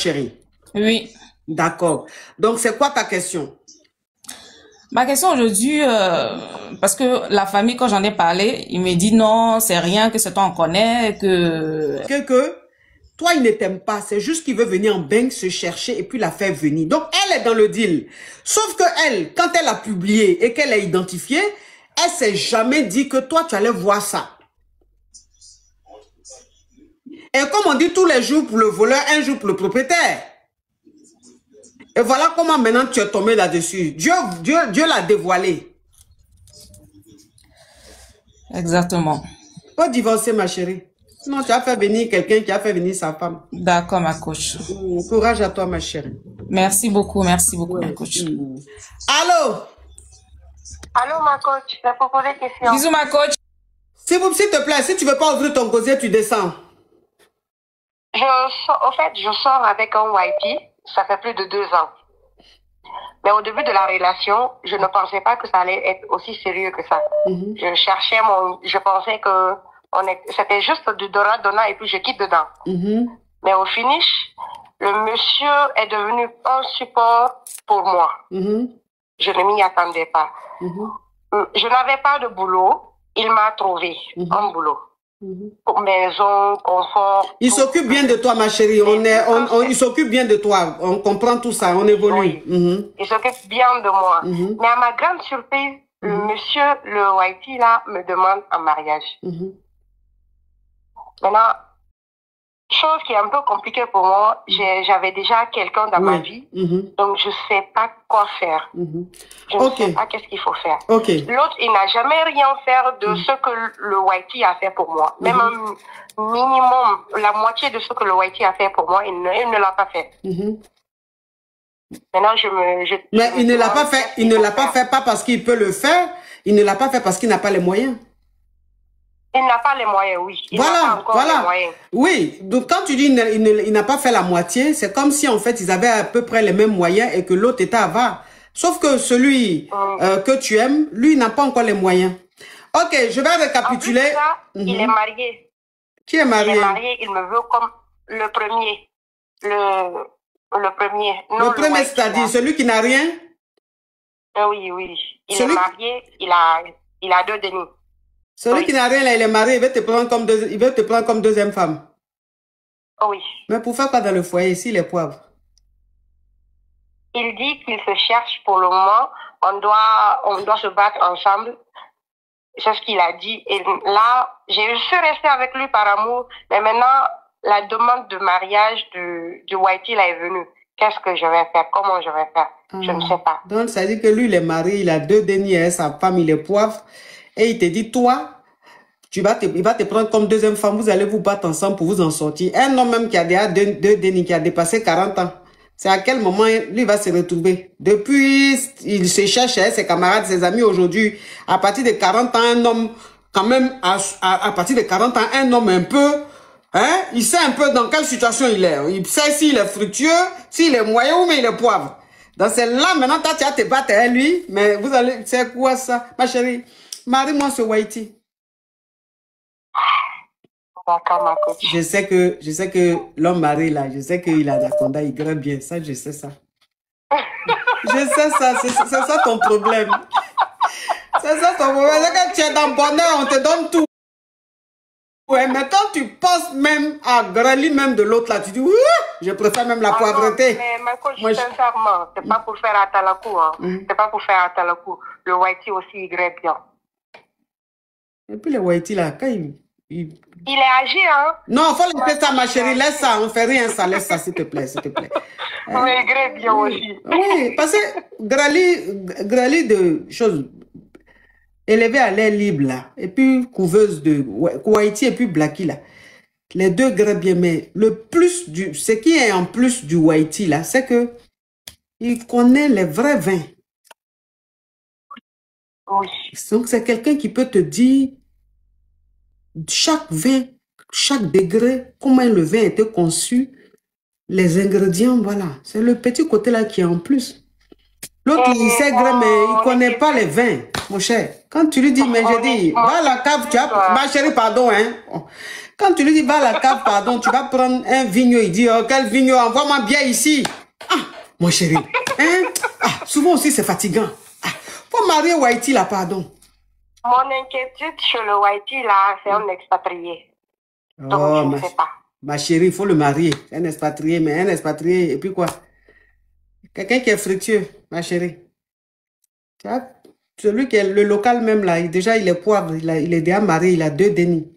chérie? Oui. D'accord. Donc, c'est quoi ta question? Ma question aujourd'hui, parce que la famille, quand j'en ai parlé, il me dit non, c'est rien, que c'est toi on connaît, que... Que toi, il ne t'aime pas. C'est juste qu'il veut venir en bain se chercher et puis la faire venir. Donc, elle est dans le deal. Sauf que elle, quand elle a publié et qu'elle a identifié, elle s'est jamais dit que toi, tu allais voir ça. Et comme on dit tous les jours pour le voleur, un jour pour le propriétaire. Et voilà comment maintenant tu es tombé là-dessus. Dieu l'a dévoilé. Exactement. Faut divorcer, ma chérie. Sinon, tu as fait venir quelqu'un qui a fait venir sa femme. D'accord, ma coach. Courage à toi, ma chérie. Merci beaucoup, ma Ouais. coach. Allô? Allô, ma coach, je vais vous poser des questions. Bisous, ma coach. S'il te plaît, si tu veux pas ouvrir ton gosier, tu descends. Au fait, je sors avec un YP, ça fait plus de 2 ans. Mais au début de la relation, je ne pensais pas que ça allait être aussi sérieux que ça. Je pensais que c'était juste du donnant et puis je quitte dedans. Mais au finish, le monsieur est devenu un support pour moi. Je ne m'y attendais pas. Je n'avais pas de boulot, il m'a trouvé un boulot. Pour maison, confort. Il s'occupe bien de toi, ma chérie. Il s'occupe bien de toi. On comprend tout ça. On évolue. Oui. Il s'occupe bien de moi. Mais à ma grande surprise, le monsieur, le YT, là, me demande un mariage. Maintenant, chose qui est un peu compliquée pour moi, j'avais déjà quelqu'un dans ma vie, donc je sais pas quoi faire. Je ne sais pas qu'est-ce qu'il faut faire. L'autre, il n'a jamais rien fait de ce que le YT a fait pour moi. Même un minimum, la moitié de ce que le YT a fait pour moi, il ne l'a pas fait. Maintenant, mais il ne l'a pas fait, il ne l'a pas fait pas parce qu'il peut le faire, il ne l'a pas fait parce qu'il n'a pas les moyens. Il n'a pas les moyens, oui. Il n'a pas encore les moyens. Oui, donc quand tu dis il n'a pas fait la moitié, c'est comme si en fait ils avaient à peu près les mêmes moyens et que l'autre était avare. Sauf que celui que tu aimes, lui, n'a pas encore les moyens. Ok, je vais récapituler. En plus de ça, il est marié. Qui est marié? Il est marié, il me veut comme le premier. Le premier. Le premier, c'est-à-dire celui qui n'a rien? Oui, oui. Il est marié, il a 2 demi. Celui qui n'a rien, là, il est marié, il veut te prendre comme deuxième femme. Oui. Mais pour faire quoi dans le foyer, ici, les poivres? Il dit qu'il se cherche pour le moment. On doit se battre ensemble. C'est ce qu'il a dit. Et là, je suis restée avec lui par amour. Mais maintenant, la demande de mariage du YT là est venue. Qu'est-ce que je vais faire? Comment je vais faire? Je ne sais pas. Donc, ça dit que lui, il est marié, il a 2 deniers, sa femme, il est poivre. Et il te dit, toi, il va te prendre comme deuxième femme, vous allez vous battre ensemble pour vous en sortir. Un homme même qui a déjà 2 deniers, qui a dépassé 40 ans, c'est à quel moment lui va se retrouver? Depuis, il se cherche avec ses camarades, ses amis aujourd'hui. À partir de 40 ans, un homme, quand même, à partir de 40 ans, un homme un peu, hein, il sait un peu dans quelle situation il est. Il sait s'il est fructueux, s'il est moyen ou mais il est poivre. Donc c'est là, maintenant, toi, tu vas te battre avec lui, mais vous allez, c'est quoi ça? Ma chérie, marie-moi ce Whitey. Je sais que l'homme marié là, je sais qu'il a Anaconda, il grimpe bien. Ça, je sais ça. Je sais ça, c'est ça ton problème. C'est ça ton problème. Quand tu es dans le bonheur, on te donne tout. Ouais, mais quand tu penses même à Grali même de l'autre là, tu dis, ouh, je préfère même la poivreté. Mais ma coach, sincèrement, c'est pas pour faire Atalakou. Hein. C'est pas pour faire Atalakou. Le Whitey aussi, il grimpe bien. Et puis le Whitey là, quand il est âgé, hein? Non, faut laisser ça, ma chérie. Laisse ça. On fait rien, ça. Laisse ça, s'il te plaît, s'il te plaît. Mais il grimpe bien aussi. Oui, parce que Grali de choses élevée à l'air libre, là, et puis couveuse de Whitey et puis Blacky, là. Les deux grimpent bien, mais ce qui est en plus du Whitey, là, c'est que il connaît les vrais vins. Oui. Donc, c'est quelqu'un qui peut te dire chaque vin, chaque degré, comment le vin a été conçu, les ingrédients, voilà. C'est le petit côté là qui est en plus. L'autre, il sait mais il ne connaît pas les vins, mon cher. Quand tu lui dis, mais je dis, va à la cave, tu as, ma chérie, pardon, hein. Quand tu lui dis, va à la cave, pardon, tu vas prendre un vigno. Il dit, oh, quel vigno, envoie-moi bien ici. Ah, mon chéri. Hein? Ah, souvent aussi, c'est fatigant. Ah, faut marier Whitey, là, pardon. Mon inquiétude sur le Whitey, là, c'est un expatrié. Donc, Oh, je ne sais pas. ma chérie, il faut le marier. Un expatrié, mais un expatrié, et puis quoi? Quelqu'un qui est fructueux, ma chérie. Tu vois, celui qui est le local même, là, déjà, il est poivre. Il est déjà marié, il a 2 dénis.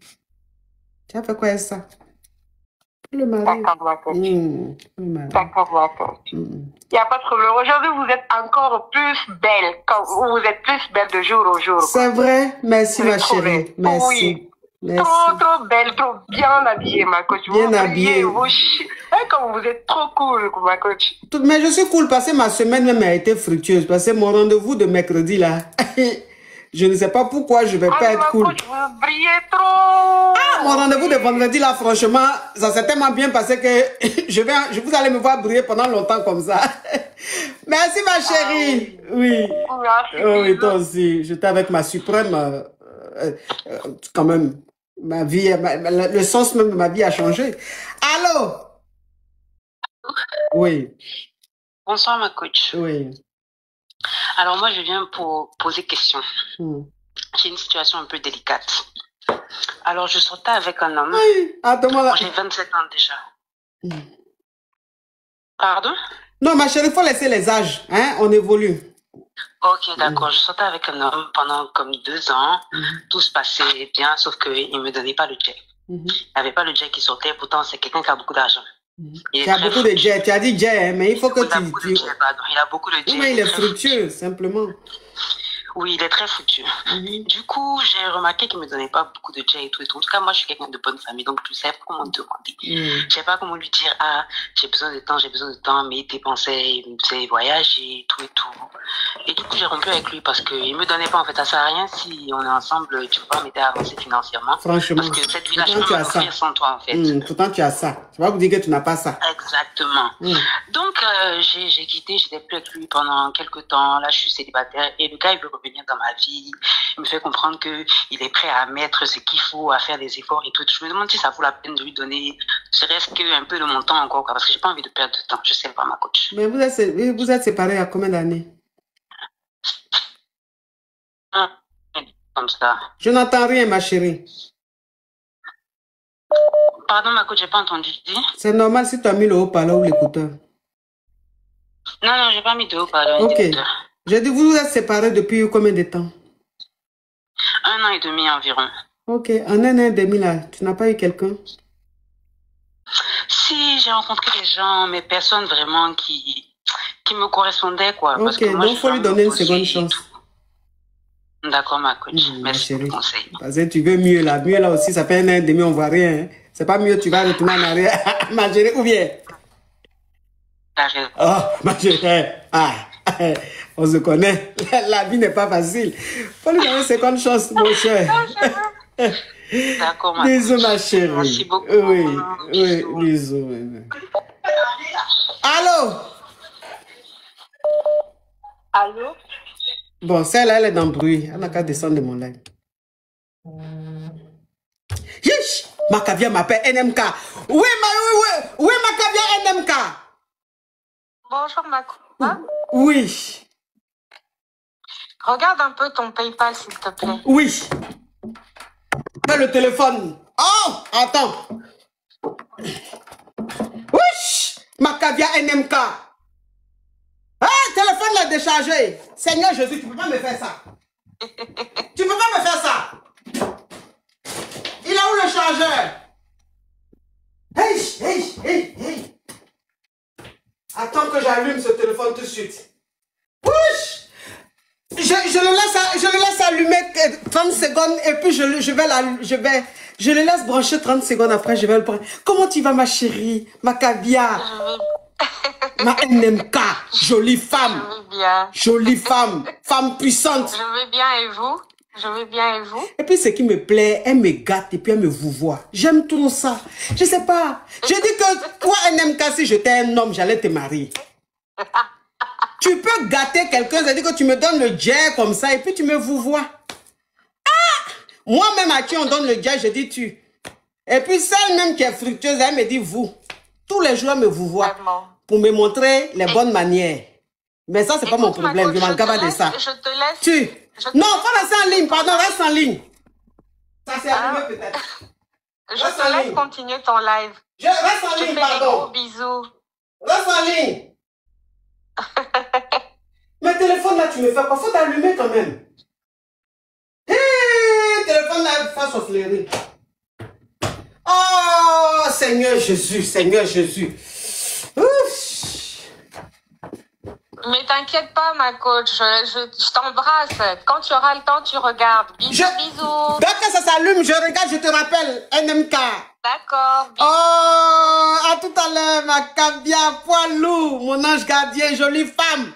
Tu as fait quoi avec ça? Le mari. D'accord, ma coach. D'accord, ma coach. Il n'y a pas de problème. Aujourd'hui, vous êtes encore plus belle. Vous êtes plus belle de jour au jour. C'est vrai. Merci, ma chérie. Merci. Oui. Merci. Trop belle, trop bien habillée, ma coach. Bien habillée. Comme vous êtes trop cool, ma coach. Mais je suis cool parce que ma semaine même a été fructueuse. Parce que mon rendez-vous de mercredi, là, je ne sais pas pourquoi je ne vais pas être cool. Coach, vous brillez trop. Ah, mon rendez-vous de vendredi, là, franchement, ça s'est tellement bien passé que vous allez me voir briller pendant longtemps comme ça. Merci, ma chérie. Oui. Merci. Oui, toi aussi. J'étais avec ma suprême. Quand même, ma vie, le sens même de ma vie a changé. Allô? Oui. Bonsoir, ma coach. Oui. Alors, moi, je viens pour poser question. J'ai une situation un peu délicate. Alors, je sortais avec un homme. Oui. Attends-moi. J'ai 27 ans déjà. Pardon? Non, ma chérie, il faut laisser les âges. Hein? On évolue. Ok, d'accord. Je sortais avec un homme pendant comme 2 ans. Tout se passait bien, sauf qu'il ne me donnait pas le jet. Il n'avait pas le jet qui sortait. Pourtant, c'est quelqu'un qui a beaucoup d'argent. Tu as beaucoup de jet. Tu as dit jet, hein, mais il faut que tu... Il a beaucoup de jet. Mais il est fructueux, simplement. Oui, il est très foutu. Du coup, j'ai remarqué qu'il ne me donnait pas beaucoup de jet et tout. En tout cas, moi, je suis quelqu'un de bonne famille, donc je ne sais pas comment demander. Je ne sais pas comment lui dire, ah, j'ai besoin de temps, mais il dépensait, il me faisait voyager, tout et tout. Et du coup, j'ai rompu avec lui parce qu'il ne me donnait pas, en fait, ça ne sert à rien si on est ensemble, tu ne peux pas m'aider à avancer financièrement. Franchement. Parce que cette vie-là, je peux m'offrir sans toi, en fait. Pourtant, tu as ça. Tu vas vous dire que tu n'as pas ça. Exactement. Donc, j'ai quitté, j'étais plus avec lui pendant quelques temps. Là, je suis célibataire et le gars, il veut revenir dans ma vie. Il me fait comprendre qu'il est prêt à mettre ce qu'il faut, à faire des efforts et tout. Je me demande si ça vaut la peine de lui donner, serait-ce qu'un peu de mon temps encore, quoi, parce que j'ai pas envie de perdre de temps. Je sais pas, ma coach. Mais vous êtes séparés à combien d'années? Comme ça. Je n'entends rien, ma chérie. Pardon, ma coach, j'ai pas entendu. C'est normal si tu as mis le haut-parleur ou l'écouteur. Non, j'ai pas mis de haut-parleur. Ok. J'ai dit, vous êtes séparés depuis combien de temps? 1 an et demi environ. Ok, en 1 an et demi là, tu n'as pas eu quelqu'un? Si, j'ai rencontré des gens, mais personne vraiment qui me correspondait, quoi. Ok, parce que moi, donc il faut lui donner une seconde chance. D'accord, ma coach. Merci pour le conseil. Parce que tu veux mieux là. Mieux là aussi, ça fait 1 an et demi, on voit rien. Hein. C'est pas mieux, tu vas retourner en arrière. Ma chérie, ou bien? Oh, ma chérie. Ah. On se connaît. La vie n'est pas facile. Faut lui donner une seconde chance, mon cher. D'accord, ma bisous, ma chérie. Merci beaucoup. Oui, bisous. Allô? Allô? Bon, celle-là, elle est dans le bruit. Elle n'a qu'à descendre de mon live. Yish! Macavia m'appelle NMK. Oui, Macavia NMK. Bonjour, Macavia. Oui. Regarde un peu ton PayPal, s'il te plaît. Oui. Fais le téléphone. Oh, attends. Wesh! Macavia NMK. Ah, téléphone l'a déchargé. Seigneur Jésus, tu ne peux pas me faire ça. Tu ne peux pas me faire ça. Il a où le chargeur? Hey. Attends que j'allume ce téléphone tout de suite. Wesh! Je le laisse allumer 30 secondes et puis je le laisse brancher 30 secondes après, je vais le prendre. Comment tu vas, ma chérie? Ma caviar? Ma NMK, jolie femme. Je vais bien. Jolie femme, femme puissante. Je vais bien et vous? Je vais bien et vous? Et puis ce qui me plaît, elle me gâte et puis elle me vouvoie. J'aime trop ça. Je sais pas. Je dis que toi, NMK, si j'étais un homme, j'allais te marier. Tu peux gâter quelqu'un, c'est-à-dire que tu me donnes le jet comme ça et puis tu me vouvoies. Ah! Moi-même à qui on donne le jet, je dis tu. Et puis, celle même qui est fructueuse, elle me dit vous. Tous les jours, elle me vous voit pour me montrer les bonnes manières. Mais ça, c'est pas mon problème. Je m'en gave de ça. Je te laisse. Non, faut rester en ligne. Pardon, reste en ligne. Ça s'est allumé peut-être. Je te laisse continuer ton live. Je reste en ligne, pardon. Gros bisous. Reste en ligne. Mais téléphone là, tu me fais quoi? Faut t'allumer quand même. Hé, téléphone là, face au fleuri. Oh, Seigneur Jésus, Seigneur Jésus. Ouf. Mais t'inquiète pas, ma coach, je t'embrasse. Quand tu auras le temps, tu regardes. Bisous, bisous. Dès que ça s'allume, je regarde, je te rappelle. NMK. D'accord. Oh, à tout à l'heure, ma cabia, poilou, mon ange gardien, jolie femme.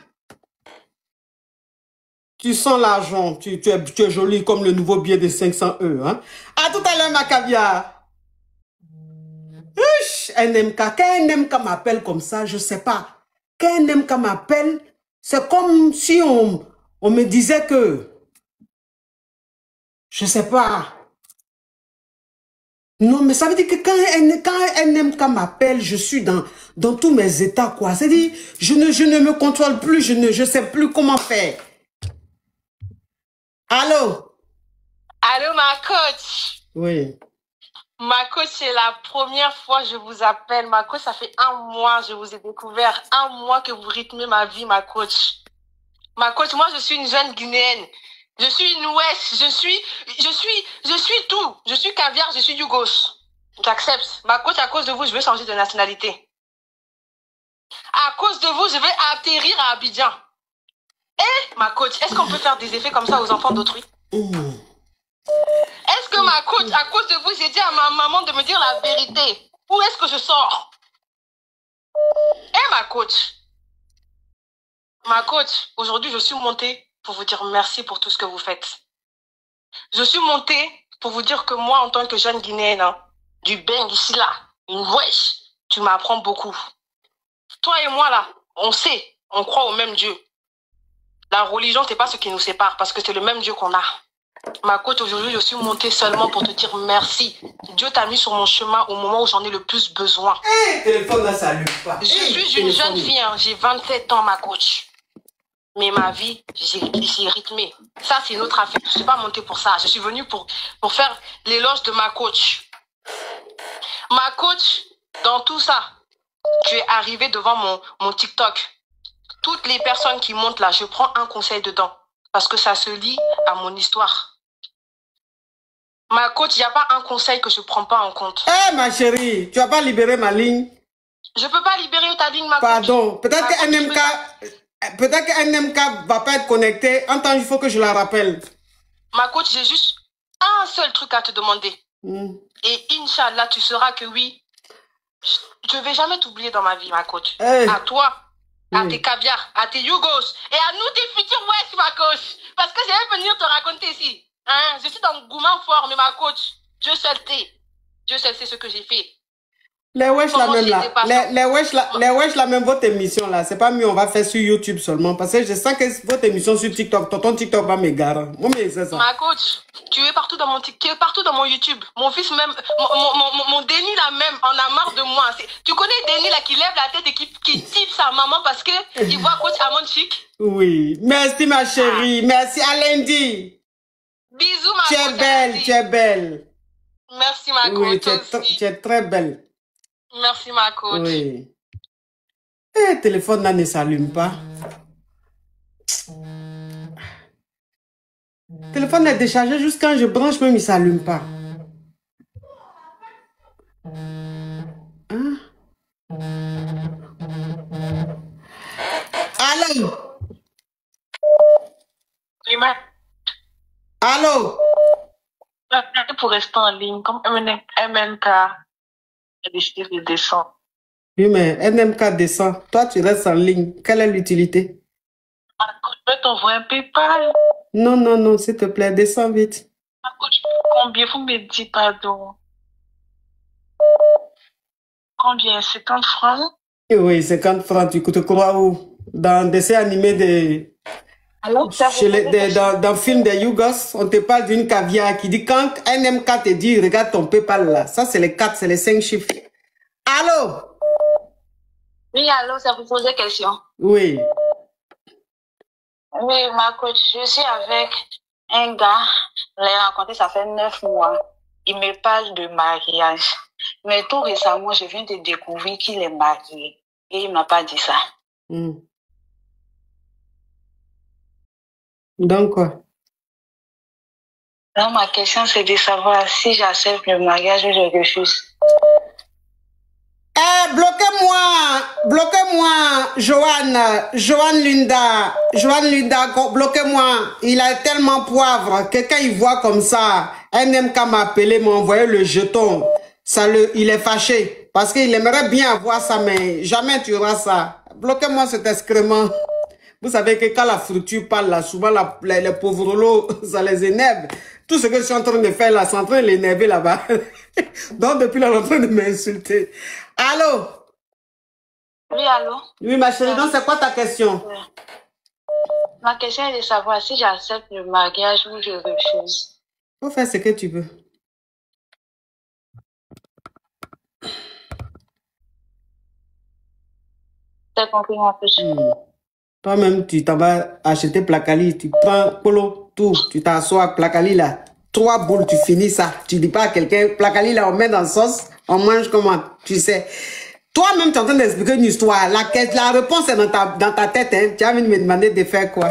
Tu sens l'argent, tu es jolie comme le nouveau billet de 500 €. Hein? À tout à l'heure, ma caviar. NMK, quand NMK m'appelle comme ça, je sais pas. Quand NMK m'appelle, c'est comme si on me disait que, je sais pas. Non, mais ça veut dire que quand NMK m'appelle, je suis dans tous mes états, quoi. C'est-à-dire, je ne me contrôle plus, je sais plus comment faire. Allô? Allô, ma coach? Oui. Ma coach, c'est la première fois que je vous appelle. Ma coach, ça fait 1 mois, je vous ai découvert. 1 mois que vous rythmez ma vie, ma coach. Ma coach, moi, je suis une jeune Guinéenne. Je suis une Ouest. Je suis tout. Je suis caviar, je suis Yougos. J'accepte. Ma coach, à cause de vous, je vais changer de nationalité. À cause de vous, je vais atterrir à Abidjan. Ma coach, est-ce qu'on peut faire des effets comme ça aux enfants d'autrui? Est-ce que ma coach, à cause de vous, j'ai dit à ma maman de me dire la vérité? Où est-ce que je sors? Ma coach. Ma coach, aujourd'hui, je suis montée pour vous dire merci pour tout ce que vous faites. Je suis montée pour vous dire que moi, en tant que jeune Guinéenne, hein, du bang ici, là, une wesh, tu m'apprends beaucoup. Toi et moi, là, on sait, on croit au même Dieu. La religion, c'est pas ce qui nous sépare, parce que c'est le même Dieu qu'on a. Ma coach, aujourd'hui, je suis montée seulement pour te dire merci. Dieu t'a mis sur mon chemin au moment où j'en ai le plus besoin. Téléphone là, ça allume pas. Je suis une jeune fille, hein, j'ai 27 ans, ma coach. Mais ma vie, j'ai rythmé. Ça, c'est notre affaire. Je ne suis pas montée pour ça. Je suis venue pour faire l'éloge de ma coach. Ma coach, dans tout ça, tu es arrivée devant mon TikTok. Toutes les personnes qui montent là, je prends un conseil dedans. Parce que ça se lie à mon histoire. Ma coach, il n'y a pas un conseil que je ne prends pas en compte. Ma chérie, tu vas pas libérer ma ligne? Je ne peux pas libérer ta ligne, ma coach. Pardon, peut-être que NMK va pas être connecté. Attends, il faut que je la rappelle. Ma coach, j'ai juste un seul truc à te demander. Et Inch'Allah, tu sauras que oui, je ne vais jamais t'oublier dans ma vie, ma coach. À toi, à tes caviars, à tes Yougos et à nous, tes futurs West, ma coach. Parce que je vais venir te raconter ici. Hein? Je suis dans le gourmand fort, mais ma coach, Dieu seul sait. Dieu seul sait ce que j'ai fait. Les wesh là même là, les wesh là même, votre émission là, c'est pas mieux, on va faire sur YouTube seulement. Parce que je sens que votre émission sur TikTok, ton TikTok va m'égarer. Moi, mais c'est ça. Ma coach, tu es partout dans mon TikTok, tu es partout dans mon YouTube. Mon fils même, mon Denis là même, en a marre de moi. Tu connais Denis là qui lève la tête et qui type sa maman parce que il voit coach Amon Chic? Oui, merci ma chérie, merci à lundi. Bisous ma coach. Tu es belle, tu es belle. Merci ma coach. Oui, tu es très belle. Merci ma coach. Oui. Le téléphone là ne s'allume pas. Le téléphone est déchargé juste quand je branche même il ne s'allume pas. Hein? Allô? Allô? Pour rester en ligne, comme MNK a décidé de descendre. Oui, mais NMK descend. Toi, tu restes en ligne. Quelle est l'utilité? Je vais t'envoyer un PayPal. Non, non, non, s'il te plaît, descends vite. Combien vous me dites, pardon? Combien? 50 francs? Oui, 50 francs. Tu te crois où? Dans un dessin animé Alors, dans le film des Yougos, on te parle d'une caviar qui dit quand un M4 te dit regarde ton PayPal là. Ça, c'est les 4, c'est les 5 chiffres. Allô? Oui, allô, ça vous posait question. Oui. Oui, ma coach, je suis avec un gars. Je l'ai rencontré, ça fait 9 mois. Il me parle de mariage. Mais tout récemment, je viens de découvrir qu'il est marié. Et il m'a pas dit ça. Donc quoi? Donc, ma question, c'est de savoir si j'accepte le mariage ou je refuse. Bloquez-moi, Joanne Linda, bloquez-moi. Il a tellement poivre que quand il voit comme ça, un MK m'a appelé, m'a envoyé le jeton. Il est fâché parce qu'il aimerait bien avoir ça, mais jamais tu auras ça. Bloquez-moi cet excrément. Vous savez que quand la fructure parle là, souvent les pauvres lots, ça les énerve. Tout ce que je suis en train de faire là, c'est en train de l'énerver là-bas. Donc depuis là, on est en train de m'insulter. Allô? Oui, allô? Oui, ma chérie, donc c'est quoi ta question? Ma question est de savoir si j'accepte le mariage ou je refuse. Faut faire ce que tu veux. T'as compris ma question? Toi-même, tu t'en vas acheter Placali, tu prends Polo, tout, tu t'assois Placali là. 3 boules, tu finis ça. Tu dis pas à quelqu'un, Placali là, on met dans la sauce, on mange comment? Tu sais. Toi-même, tu es en train d'expliquer une histoire. La réponse est dans ta tête. Hein. Tu as envie de me demander de faire quoi?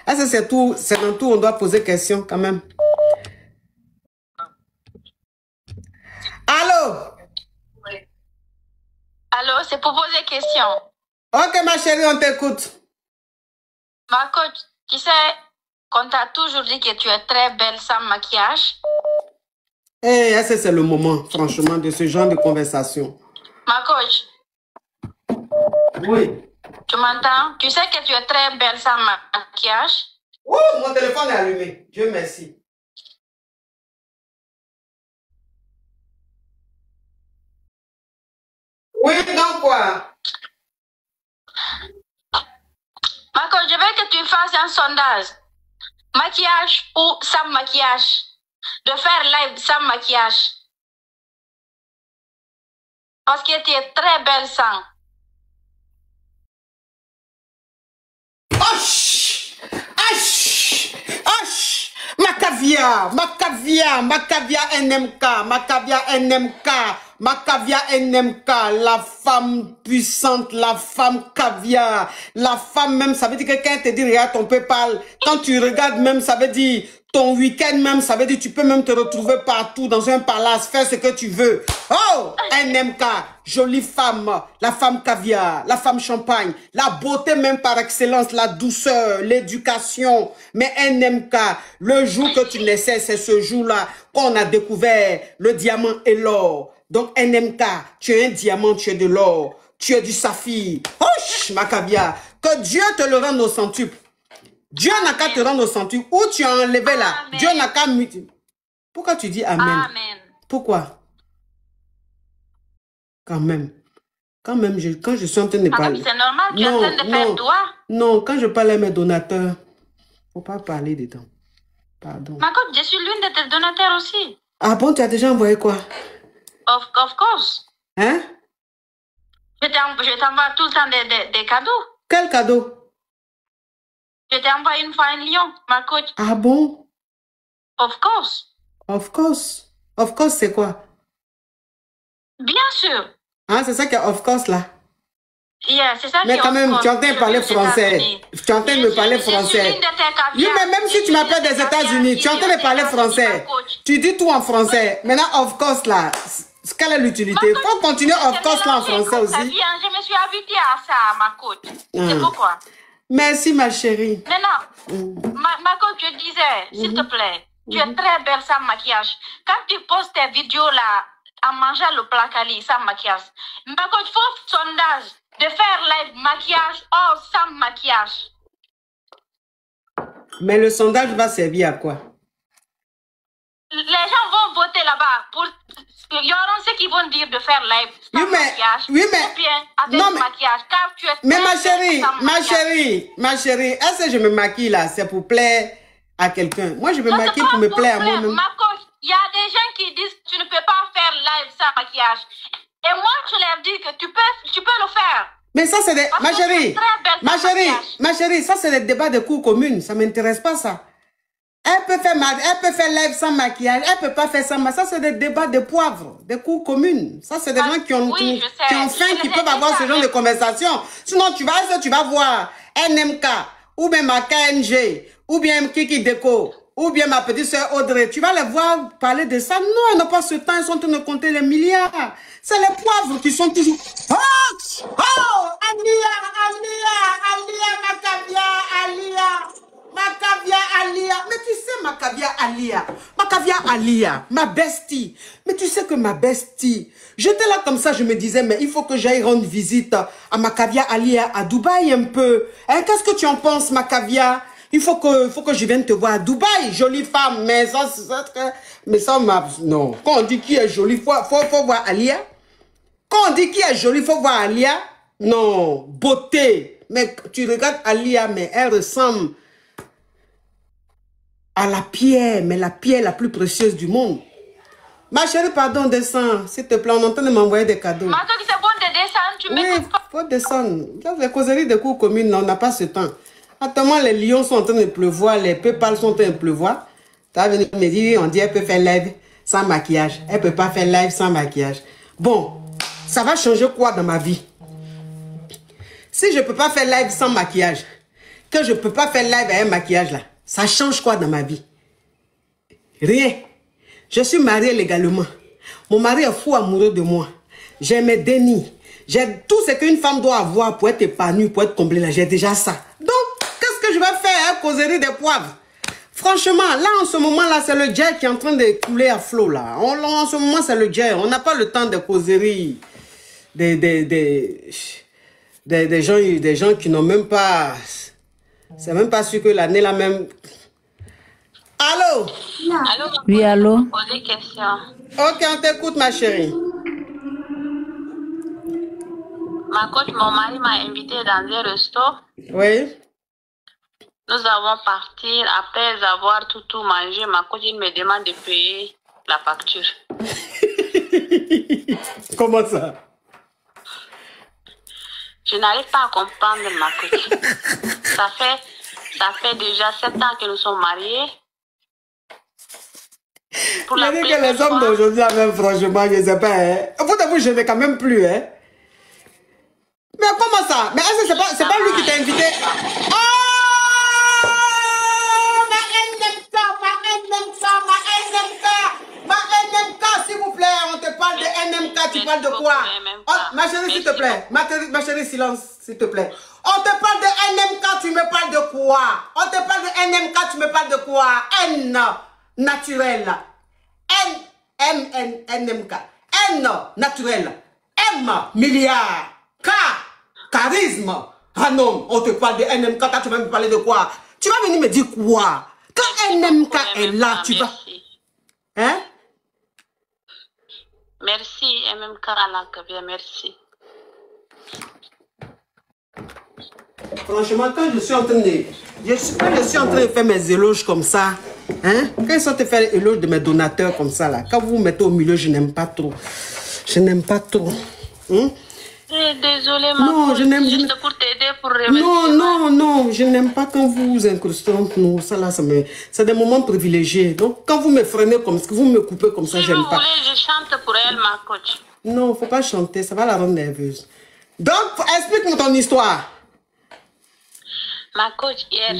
Est-ce que c'est tout? C'est dans tout, on doit poser question quand même. Allô? Oui. Allô, c'est pour poser question. Ok, ma chérie, on t'écoute. Ma coach, tu sais qu'on t'a toujours dit que tu es très belle sans maquillage. Eh, est-ce que c'est le moment, franchement, de ce genre de conversation? Ma coach. Oui. Tu m'entends? Tu sais que tu es très belle sans maquillage. Oh, mon téléphone est allumé. Dieu merci. Oui, donc quoi? Ma coach, je veux que tu fasses un sondage. Maquillage ou sans maquillage. De faire live sans maquillage. Parce que tu es très belle sans. Macavia NMK, la femme puissante, la femme caviar, la femme même, ça veut dire que quand elle te dit regarde ton PayPal, quand tu regardes même, ça veut dire ton week-end même, ça veut dire tu peux même te retrouver partout dans un palace, faire ce que tu veux. Oh, NMK, jolie femme, la femme caviar, la femme champagne, la beauté même par excellence, la douceur, l'éducation. Mais NMK, le jour que tu naissais, c'est ce jour-là qu'on a découvert le diamant et l'or. Donc NMK, tu es un diamant, tu es de l'or, tu es du saphir. Oh, ma caviar, que Dieu te le rende au centuple. Dieu n'a qu'à te rendre au centuple. Où tu as enlevé là, amen. Dieu n'a qu'à... Pourquoi tu dis amen? Amen. Pourquoi? Quand même, quand je suis en train de parler... C'est normal, tu es en train de faire toi. Non, quand je parle à mes donateurs, faut pas parler dedans. Pardon. Ma coach, je suis l'une de tes donateurs aussi. Ah bon, tu as déjà envoyé quoi? Of course. Hein? Je t'envoie tout le temps des cadeaux. Quel cadeau? Je t'ai envoyé une fois un lion, ma coach. Ah bon? Of course. Of course. Of course, c'est quoi? Bien sûr. Ah, c'est ça qui est of course là? Yeah, c'est ça. Mais quand même, tu es en train de parler français. Tu es en train de me parler français. Oui, mais même si tu m'appelles des États-Unis, tu es en train de parler français. Tu dis tout en français. Maintenant, of course là, quelle est l'utilité? Il faut continuer of course là en français aussi. Je me suis habituée à ça, ma coach. C'est pourquoi. Merci, ma chérie. Maintenant, ma coach, je disais, s'il te plaît, tu es très belle sans maquillage. Quand tu postes tes vidéos là, en mangeant le placali sans maquillage, ma coach, faut sondage de faire live maquillage ou sans maquillage. Mais le sondage va servir à quoi? Les gens vont voter là-bas pour Il y aura ceux qui vont dire de faire live sans maquillage. Oui, mais... Ou bien avec maquillage. Car tu es mais ma chérie, est-ce que je me maquille là? C'est pour plaire à quelqu'un. Moi, je me maquille pour me plaire à moi-même. Ma coach, il y a des gens qui disent que tu ne peux pas faire live sans maquillage. Et moi, je leur dis que tu peux le faire. Mais ça, c'est des... Ma chérie, ça, c'est des débats de cours communes. Ça ne m'intéresse pas, ça. Elle peut faire live sans maquillage. Elle ne peut pas faire sans maquillage. Ça, c'est des débats de poivre, des cours communes. Ça, c'est des gens qui ont faim, qui peuvent avoir ce genre de conversation. Sinon, tu vas voir NMK, ou bien ma KNG, ou bien Kiki Déco, ou bien ma petite soeur Audrey. Tu vas les voir parler de ça. Non, elles n'ont pas ce temps. Ils sont en train de compter les milliards. C'est les poivres qui sont toujours... Oh, Alia, Macavia Alia. Mais tu sais, Macavia Alia, ma bestie. Mais tu sais que ma bestie, j'étais là comme ça, je me disais, mais il faut que j'aille rendre visite à Macavia Alia à Dubaï un peu. Hein, qu'est-ce que tu en penses, Macavia? Il faut que je vienne te voir à Dubaï, jolie femme. Mais ça, non. Quand on dit qui est jolie, faut voir Alia. Quand on dit qui est jolie, faut voir Alia. Non, beauté. Mais tu regardes Alia, mais elle ressemble à la pierre, mais la pierre la plus précieuse du monde. Ma chérie, pardon, descends, s'il te plaît, on est en train de m'envoyer des cadeaux. Ma soeur, c'est bon de descendre, tu m'écoutes pas. Faut descendre. Les causeries de cours communes, on n'a pas ce temps. Attends, les lions sont en train de pleuvoir, les pépales sont en train de pleuvoir. Tu vas venir me dire, on dit, elle peut faire live sans maquillage. Elle peut pas faire live sans maquillage. Bon, ça va changer quoi dans ma vie? Si je peux pas faire live sans maquillage, que je peux pas faire live avec un maquillage là, ça change quoi dans ma vie? Rien. Je suis mariée légalement. Mon mari est fou amoureux de moi. J'ai mes dénis. J'ai tout ce qu'une femme doit avoir pour être épanouie, pour être comblée là. J'ai déjà ça. Donc, qu'est-ce que je vais faire, hein, causerie des poivres? Franchement, là, en ce moment-là, c'est le jet qui est en train de couler à flot, là. En ce moment, c'est le jet. On n'a pas le temps de causerie des gens qui n'ont même pas... C'est même pas sûr que l'année, là, même... Allô? Allô? Oui, allô? Poser question. Ok, on t'écoute, ma chérie. Ma coach, mon mari m'a invité dans un resto. Oui. Nous avons parti, après avoir tout mangé, ma coach, il me demande de payer la facture. Comment ça? Je n'arrive pas à comprendre, ma coach. Ça fait déjà 7 ans que nous sommes mariés. Pour la que les hommes d'aujourd'hui, même franchement, je ne sais pas. Hein. Vous, je n'ai quand même plus. Hein. Mais comment ça? Mais est-ce que c'est pas lui qui t'a invité? Oh! Ma NMK, s'il vous plaît, on te parle de NMK, tu parles de quoi? Oh, ma chérie, s'il te plaît. Ma chérie, silence, s'il te plaît. On te parle de NMK, tu me parles de quoi? On te parle de NMK, tu me parles de quoi? N, naturel. NMK. N, naturel. M, milliard. K, charisme. Ah non, on te parle de NMK, tu vas me parler de quoi? Tu vas venir me dire quoi? Quand NMK est là, tu vas... Hein? Merci, MMK Alakabia, merci. Franchement, quand je suis en train de faire mes éloges comme ça, hein? Quand ils sont en train de faire les éloges de mes donateurs comme ça, là, quand vous vous mettez au milieu, je n'aime pas trop. Je n'aime pas trop. Hein? Désolée, maman. Je n'aime juste pour t'aider, pour remercier. Non, je n'aime pas quand vous vous incrustez entre nous. Ça là, c'est des moments privilégiés. Donc, quand vous me freinez comme ça, vous me coupez comme ça, j'aime pas. Si vous voulez, je chante pour elle, ma coach. Non, faut pas chanter, ça va la rendre nerveuse. Donc, explique-moi ton histoire. Ma coach, hier,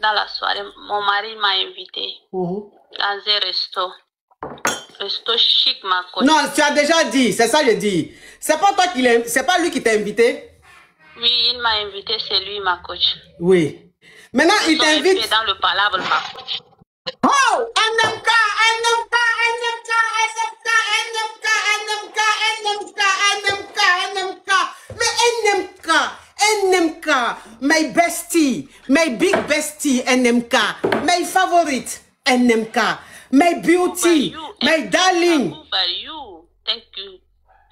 dans la soirée, mon mari m'a invité dans un resto. Resto chic, ma coach. Non, tu as déjà dit, c'est ça que je dis. C'est pas toi c'est pas lui qui t'a invité? Oui, il m'a invité, c'est lui, ma coach. Oui. Maintenant, il t'invite. Dans le palabre, ma coach. Oh! NMK! Mais NMK, my bestie, my big bestie, NMK, my favorite, NMK. my beauty, my darling. Who are you? Thank you.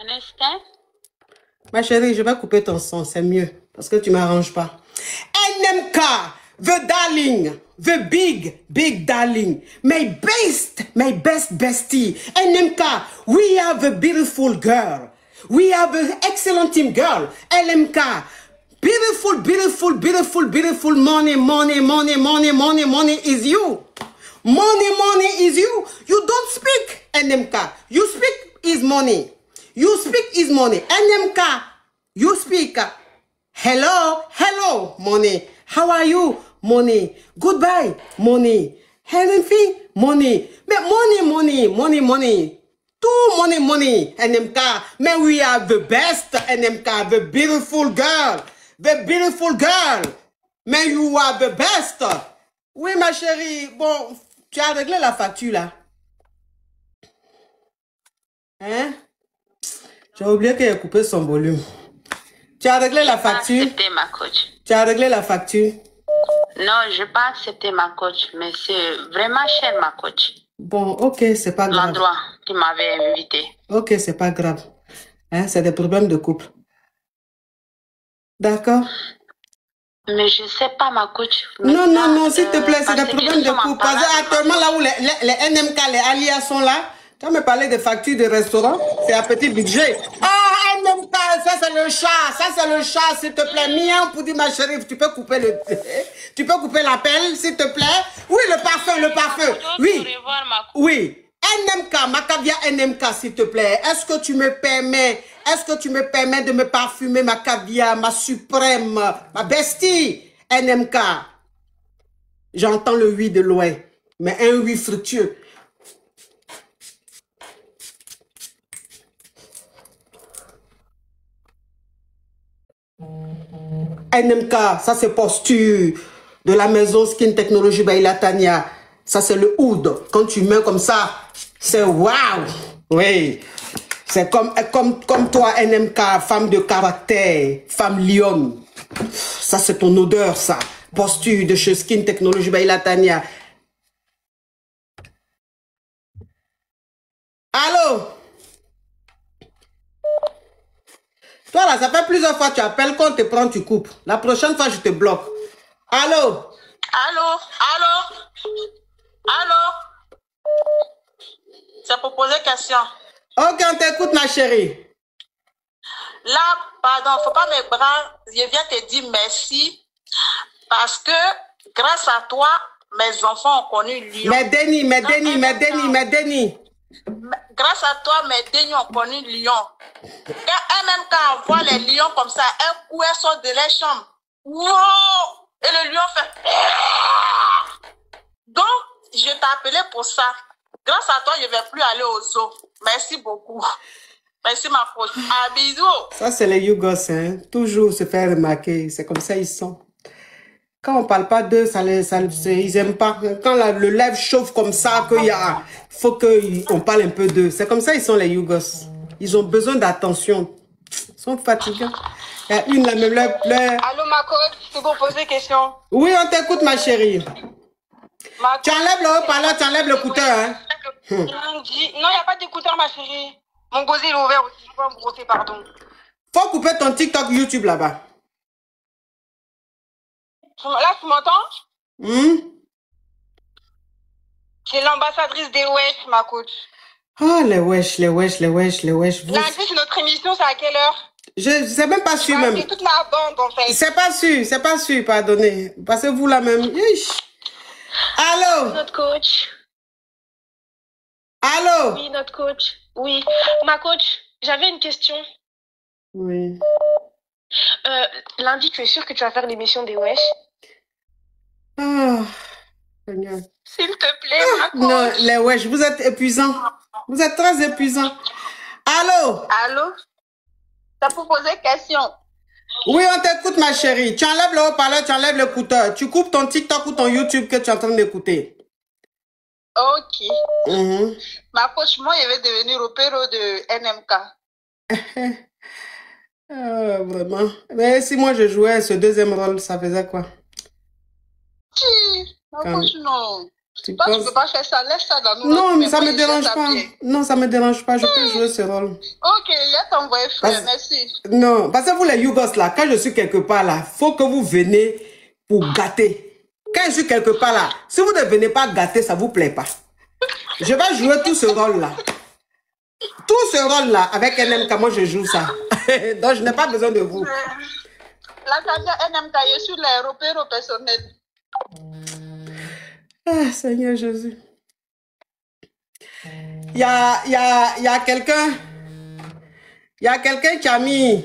Understand? Ma chérie, je vais couper ton son, c'est mieux. Parce que tu m'arranges pas. NMK, the darling, the big darling. My best bestie. NMK, we have a beautiful girl. We have an excellent team girl. LMK, beautiful money is you. Money is you. You don't speak, NMK. You speak is money. You speak is money. NMK, you speak. Hello, money. How are you? Money. Goodbye, money. Anything, money. But money. Too money. NMK. Man, we are the best, NMK. The beautiful girl. Man, you are the best. Oui, ma chérie. Bon, tu as réglé la facture, là. Hein? J'ai oublié qu'elle a coupé son volume. Tu as réglé la facture? Accepté ma coach. Tu as réglé la facture? Non, je n'ai pas accepté ma coach, mais c'est vraiment cher ma coach. Bon, ok, c'est pas grave. L'endroit qui m'avait invité. Ok, c'est pas grave. Hein, c'est des problèmes de couple. D'accord? Mais je ne sais pas ma coach. Non, s'il te plaît, c'est des problèmes de couple. Parce que actuellement, là où les NMK, les alias sont là, tu vas me parler de factures de restaurant, c'est à petit budget. Ah, NMK, ça c'est le chat, s'il te plaît. Miam pour dire ma chérie, tu peux couper l'appel, s'il te plaît. Oui, le parfum. Oui. NMK, Macavia NMK, s'il te plaît. Est-ce que tu me permets de me parfumer ma caviar, ma suprême, ma bestie, NMK? J'entends le oui de loin, mais un oui fructueux. NMK, ça c'est posture de la maison Skin Technology by Latania. Ça c'est le oud. Quand tu mets comme ça, c'est waouh. Oui. C'est comme toi, NMK, femme de caractère, femme lionne. Ça c'est ton odeur, ça. Posture de chez Skin Technology by Latania. Allô? Toi là, ça fait plusieurs fois que tu appelles, quand on te prend, tu coupes. La prochaine fois, je te bloque. Allô? C'est pour poser question. Ok, on t'écoute, ma chérie. Là, pardon, faut pas me bras. Je viens te dire merci parce que grâce à toi, mes enfants ont connu Lyon. Mais Denis. Grâce à toi, mes Denis ont connu Lyon. Et même quand on voit les lions comme ça, un coup, elles sortent de leur chambre. Wow! Et le lion fait... Donc, je t'ai appelé pour ça. Grâce à toi, je ne vais plus aller au zoo. Merci beaucoup. Merci, ma coach. À bisous. Ça, c'est les Yougos, hein. Toujours se faire remarquer. C'est comme ça ils sont. Quand on ne parle pas d'eux, ils n'aiment pas. Quand le lèvre chauffe comme ça, il faut qu'on parle un peu d'eux. C'est comme ça ils sont, les Yougos. Ils ont besoin d'attention. Ils sont fatigants. Il y a une, la même leur... Allô, ma coach, c'est pour poser question. Oui, on t'écoute, ma chérie. Tu enlèves le haut-parleur, tu enlèves l'écouteur, hein? Non, il n'y a pas d'écouteur, ma chérie. Mon gosier est ouvert aussi. Je peux me brosser, pardon. Faut couper ton TikTok YouTube là-bas. Là, tu m'entends? C'est l'ambassadrice des wesh, ma coach. Ah, les wesh. Lundi, c'est notre émission, c'est à quelle heure? Je sais même pas sûr même. C'est toute la bande, en fait. C'est pas sûr, pardonnez. Parce que vous là même. Allô? Notre coach. Allô? Oui, notre coach. Oui. Ma coach, j'avais une question. Oui. Lundi, tu es sûre que tu vas faire l'émission des wesh? Ah, Seigneur. S'il te plaît, ma coach. Non, les wesh, vous êtes épuisants. Vous êtes très épuisants. Allô? Allô? T'as pour poser question? Oui, on t'écoute, ma chérie. Tu enlèves le haut-parleur, tu enlèves l'écouteur. Tu coupes ton TikTok ou ton YouTube que tu es en train d'écouter. Ok. Ma coach, moi, je vais devenir opéro de NMK. Vraiment. Mais si moi je jouais ce deuxième rôle, ça faisait quoi? Ma coach, non. Tu Toi, tu penses... ne peux pas faire ça. Laisse ça dans nous. Non, mais ça ne me dérange pas. Non, ça ne me dérange pas. Je peux jouer ce rôle. Ok, laisse t'envoyer frère. Merci. Non, parce que vous les Yougos là, quand je suis quelque part là, il faut que vous venez pour gâter. Quand je suis quelque part là, si vous ne venez pas gâter, ça ne vous plaît pas. Je vais jouer tout ce rôle là. Tout ce rôle là, avec NMK, moi je joue ça. Donc je n'ai pas besoin de vous. La carrière NMK est sur les repères personnels. Ah, Seigneur Jésus. Il y a quelqu'un qui a mis...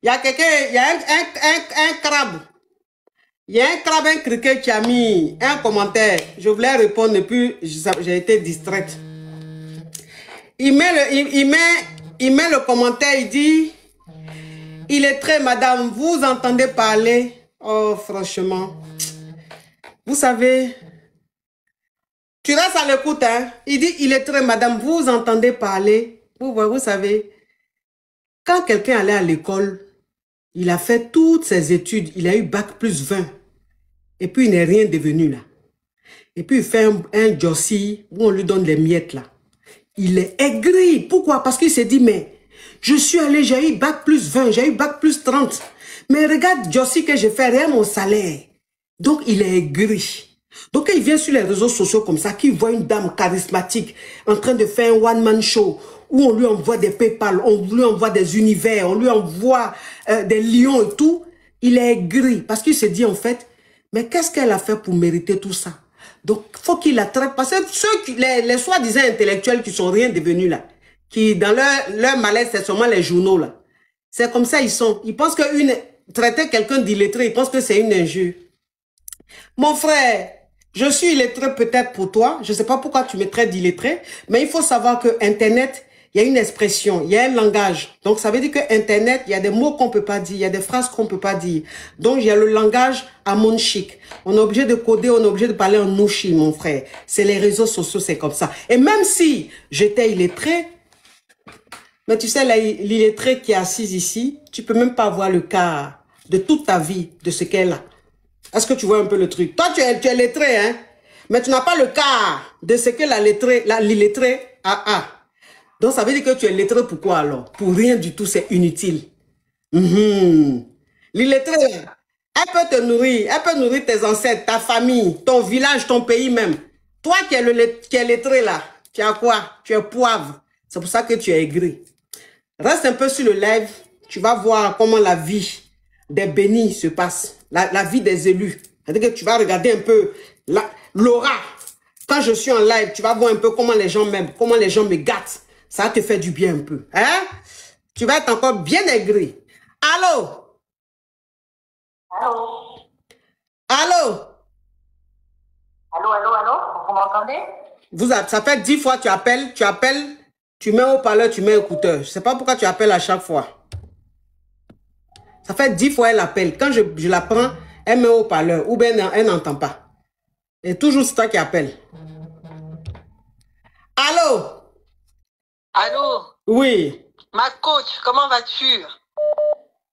Il y a un crabe. Il y a un crabe, un criquet qui a mis un commentaire. Je voulais répondre et puis j'ai été distraite. Il met le commentaire, il dit... Il est très, madame, vous entendez parler? Oh, franchement. Vous savez... Tu restes à l'écoute, hein? Il dit, il est très, madame, vous entendez parler? Vous savez, quand quelqu'un allait à l'école, il a fait toutes ses études, il a eu bac plus 20. Et puis, il n'est rien devenu là. Et puis, il fait un jossi où on lui donne les miettes là. Il est aigri. Pourquoi? Parce qu'il s'est dit, mais je suis allé, j'ai eu bac plus 20, j'ai eu bac plus 30. Mais regarde, jossi que j'ai fait, rien mon salaire. Donc, il est aigri. Donc, quand il vient sur les réseaux sociaux comme ça, qu'il voit une dame charismatique en train de faire un one-man show où on lui envoie des PayPal, on lui envoie des univers, on lui envoie des lions et tout, il est aigri parce qu'il se dit en fait, mais qu'est-ce qu'elle a fait pour mériter tout ça? Donc, il faut qu'il la traite parce que les soi-disant intellectuels qui sont rien devenus là, qui dans leur malaise, c'est seulement les journaux là. C'est comme ça ils sont. Ils pensent que traiter quelqu'un d'illettré, ils pensent que c'est une injure. Mon frère, je suis illettré peut-être pour toi. Je ne sais pas pourquoi tu me traites d'illettré, mais il faut savoir que Internet, il y a une expression, il y a un langage. Donc, ça veut dire que Internet, il y a des mots qu'on ne peut pas dire, il y a des phrases qu'on ne peut pas dire. Donc, il y a le langage amonchique. On est obligé de coder, on est obligé de parler en nouchi, mon frère. C'est les réseaux sociaux, c'est comme ça. Et même si j'étais illettré, mais tu sais, l'illettré qui est assise ici, tu ne peux même pas voir le cas de toute ta vie, de ce qu'elle a. Est-ce que tu vois un peu le truc? Toi, tu es lettré, hein? Mais tu n'as pas le cas de ce que l'illettré a. Donc, ça veut dire que tu es lettré pour quoi alors? Pour rien du tout, c'est inutile. L'illettré, elle peut te nourrir, elle peut nourrir tes ancêtres, ta famille, ton village, ton pays même. Toi qui es lettré là, tu as quoi? Tu es poivre. C'est pour ça que tu es aigri. Reste un peu sur le live, tu vas voir comment la vie des bénis se passe. La vie des élus. C'est-à-dire que tu vas regarder un peu l'aura. Quand je suis en live, tu vas voir un peu comment les gens m'aiment, comment les gens me gâtent. Ça te fait du bien un peu. Hein? Tu vas être encore bien aigri. Allô? Allô? Allô? Allô? Vous m'entendez? Ça fait 10 fois que tu appelles, tu mets haut-parleur, tu mets écouteur. Je ne sais pas pourquoi tu appelles à chaque fois. Ça fait 10 fois elle appelle. Quand je la prends, elle met haut-parleur ou bien elle n'entend pas. Et toujours c'est toi qui appelle. Allô? Allô? Oui. Ma coach, comment vas-tu?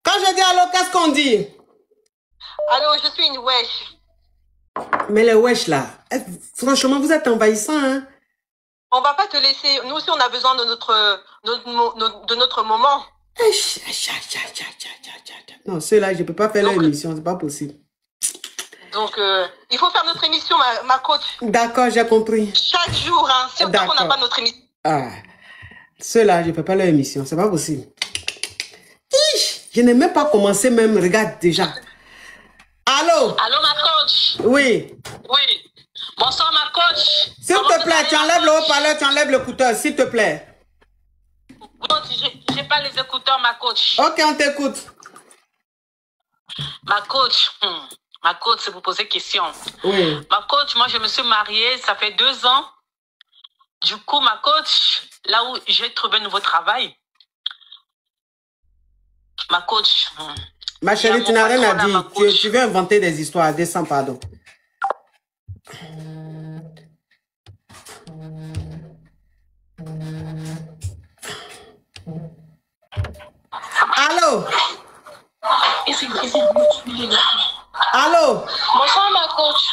Quand je dis allô, qu'est-ce qu'on dit? Allô, je suis une wesh. Mais les wesh là, franchement, vous êtes envahissant, hein? On va pas te laisser. Nous aussi, on a besoin de notre moment. Non, ceux-là, je ne peux pas faire leur émission, c'est pas possible. Donc, il faut faire notre émission, ma coach. D'accord, j'ai compris. Chaque jour, hein, surtout qu'on n'a pas notre émission. Ah, ceux-là, je ne peux pas leur émission, c'est pas possible. Je n'ai même pas commencé même, regarde déjà. Allô? Allô, ma coach? Oui. Oui. Bonsoir, ma coach. S'il te plaît, tu enlèves le haut-parleur, tu enlèves l'écouteur, s'il te plaît. Non, j'ai pas les écouteurs, ma coach. Ok, on t'écoute. Ma coach, c'est pour poser question. Oui. Ma coach, moi, je me suis mariée, ça fait 2 ans. Du coup, ma coach, là où j'ai trouvé un nouveau travail, ma coach... Ma chérie, tu n'as rien à dire. Tu veux inventer des histoires. Descends, pardon. Allô? Allô? Bonsoir, ma coach.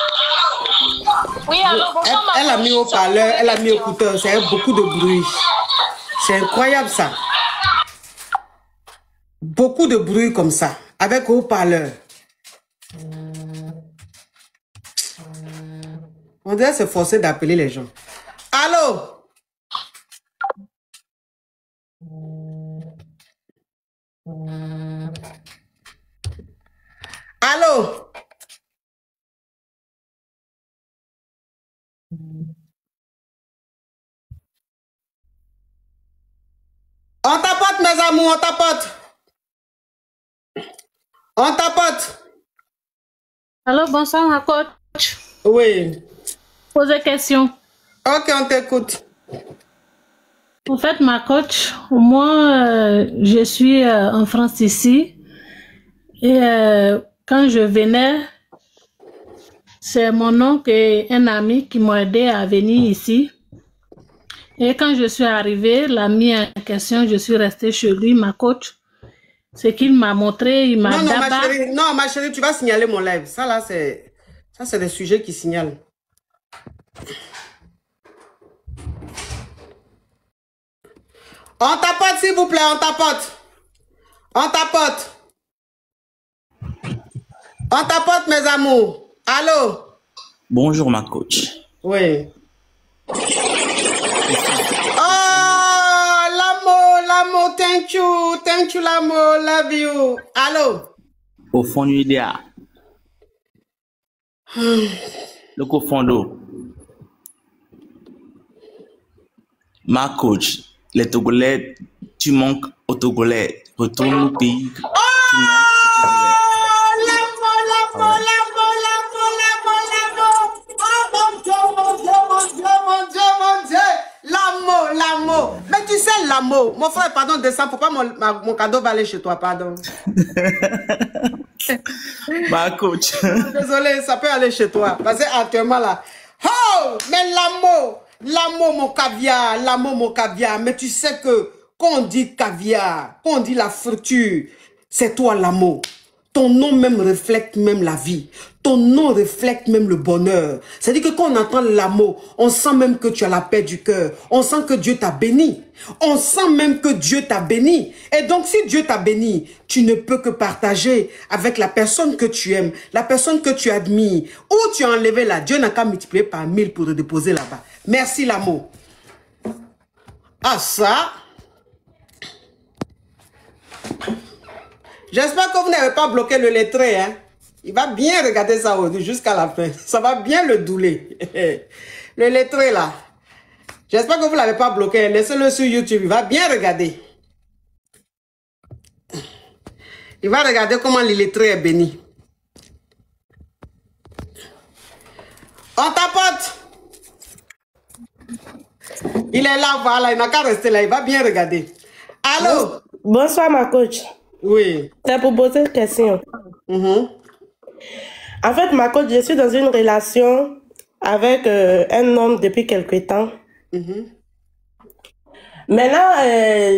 Oui, alors bonsoir, Elle a mis au parleur, elle a mis écouteur, c'est beaucoup de bruit. C'est incroyable ça. Beaucoup de bruit comme ça, avec haut-parleur. On dirait se forcer d'appeler les gens. Allô? Allô? On tapote, mes amours, on tapote. On tapote. Alors, bonsoir, ma coach. Oui. Posez question. Ok, on t'écoute. En fait, ma coach, moi, je suis en France ici. Et quand je venais, c'est mon oncle et un ami qui m'ont aidé à venir ici. Et quand je suis arrivée, l'ami en question, je suis restée chez lui, ma coach. Ce qu'il m'a montré, il m'a non, ma chérie, tu vas signaler mon live. Ça, là, c'est des sujets qui signalent. On tapote, s'il vous plaît, on tapote. On tapote. On tapote, mes amours. Allô? Bonjour, ma coach. Oui. Oh, l'amour, thank you, l'amour, love you. Allô? Au fond du idéal. Le cofondo. Ma coach, les Togolais, tu manques aux Togolais. Retourne au pays. L'amour. Mais tu sais l'amour. Mon frère, pardon, descends. Pourquoi mon cadeau va aller chez toi, pardon? Ma coach. Désolé, ça peut aller chez toi. Parce que actuellement là. Oh, mais l'amour, mon caviar. Mais tu sais que quand on dit caviar, quand on dit la friture, c'est toi l'amour. Ton nom même reflète même la vie. Ton nom reflète même le bonheur. C'est-à-dire que quand on entend l'amour, on sent même que tu as la paix du cœur. On sent que Dieu t'a béni. On sent même que Dieu t'a béni. Et donc, si Dieu t'a béni, tu ne peux que partager avec la personne que tu aimes, la personne que tu admires. Où tu as enlevé là, Dieu n'a qu'à multiplier par 1000 pour te déposer là-bas. Merci l'amour. Ah ça... J'espère que vous n'avez pas bloqué le lettré, hein. Il va bien regarder ça jusqu'à la fin. Ça va bien le douler. Le lettré, là. J'espère que vous ne l'avez pas bloqué. Laissez-le sur YouTube. Il va bien regarder. Il va regarder comment le lettré est béni. On tapote. Il est là, voilà. Il n'a qu'à rester là. Il va bien regarder. Allô? Bonsoir, ma coach. Oui. C'est pour poser une question. En fait, ma coach, je suis dans une relation avec un homme depuis quelque temps. Maintenant,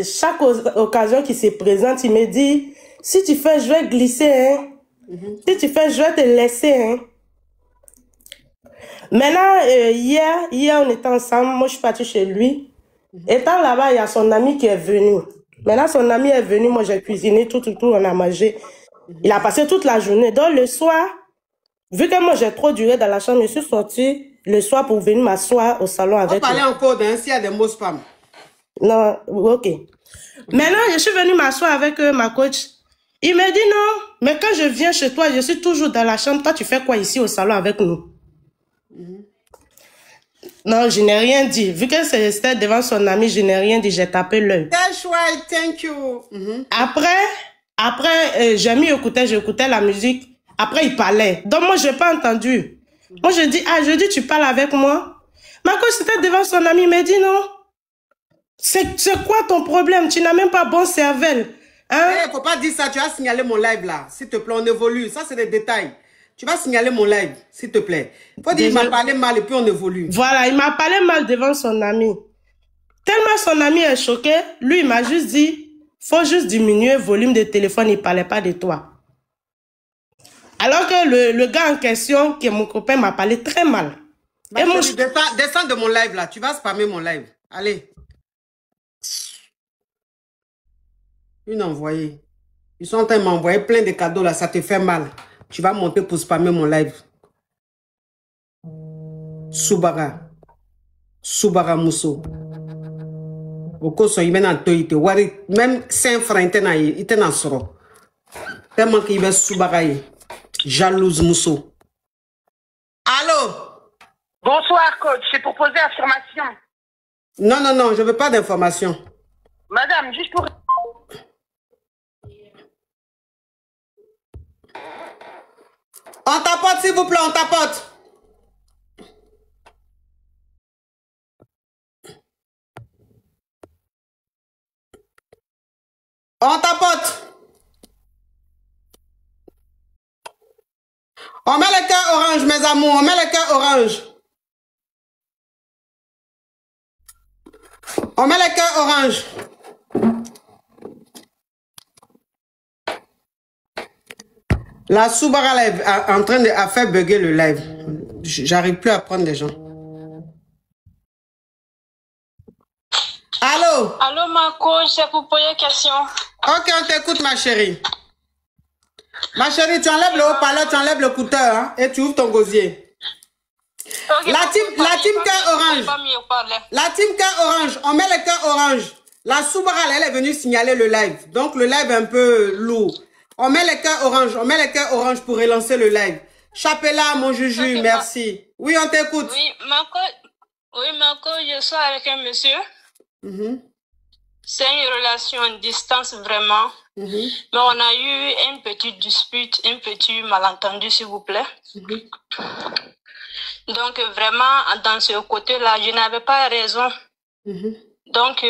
chaque occasion qui se présente, il me dit, si tu fais, je vais glisser. Hein. Si tu fais, je vais te laisser. Hein. Maintenant, hier, on était ensemble. Moi, je suis partie chez lui. Étant là-bas, il y a son ami qui est venu. Maintenant, son ami est venu, moi j'ai cuisiné, tout, on a mangé. Il a passé toute la journée. Donc le soir, vu que moi j'ai trop duré dans la chambre, je suis sortie le soir pour venir m'asseoir au salon avec lui. On parlait encore d'un s'il y a des mots spam. Non, ok. Maintenant, je suis venue m'asseoir avec ma coach. Il me dit non, mais quand je viens chez toi, je suis toujours dans la chambre. Toi, tu fais quoi ici au salon avec nous? Non, je n'ai rien dit. Vu que c'était devant son ami, je n'ai rien dit. J'ai tapé l'œil. That's right, thank you. Après, j'ai mis écouter, j'écoutais la musique. Après, il parlait. Donc, moi, je n'ai pas entendu. Moi, je dis, tu parles avec moi? Ma coach, c'était devant son ami. Il m'a dit non. C'est quoi ton problème? Tu n'as même pas bon cervelle. Hein? Hey, faut pas dire ça. Tu as signalé mon live là. S'il te plaît, on évolue. Ça, c'est des détails. Tu vas signaler mon live, s'il te plaît. Faut dire qu'il m'a parlé mal et puis on évolue. Voilà, il m'a parlé mal devant son ami. Tellement son ami est choqué, lui, il m'a juste dit, faut juste diminuer le volume de téléphone, il ne parlait pas de toi. Alors que le gars en question, qui est mon copain, m'a parlé très mal. Ma chérie, descends de mon live là. Tu vas spammer mon live. Allez. Une envoyée. Ils sont en train de m'envoyer plein de cadeaux là. Ça te fait mal. Tu vas monter pour spammer mon live. Subara. Subara Mousso. Même 5 francs, il était dans ce rang. Tellement qu'il va Subaraye. Jalouse Mousso. Allô? Bonsoir, coach. C'est pour poser affirmation. Non, non, non, je ne veux pas d'informations. Madame, juste pour... On tapote, s'il vous plaît, on tapote. On tapote. On met le cœur orange, mes amours. On met le cœur orange. On met le cœur orange. La Subara est en train de faire bugger le live. J'arrive plus à prendre les gens. Allô? Allô, ma coach, c'est pour poser une question. Ok, on t'écoute, ma chérie. Ma chérie, tu enlèves le haut-parleur, tu enlèves le couteau, hein, et tu ouvres ton gosier. Okay, la team cœur orange. La team cœur orange. On met le cœur orange. La Subara, elle est venue signaler le live. Donc, le live est un peu lourd. On met le cœur orange. On met le cœur orange pour relancer le live. Chapela, mon juju, okay, merci. Oui, on t'écoute. Oui, ma coach, je suis avec un monsieur. C'est une relation à distance, vraiment. Mais on a eu une petite dispute, un petit malentendu, s'il vous plaît. Donc, vraiment, dans ce côté-là, je n'avais pas raison. Donc,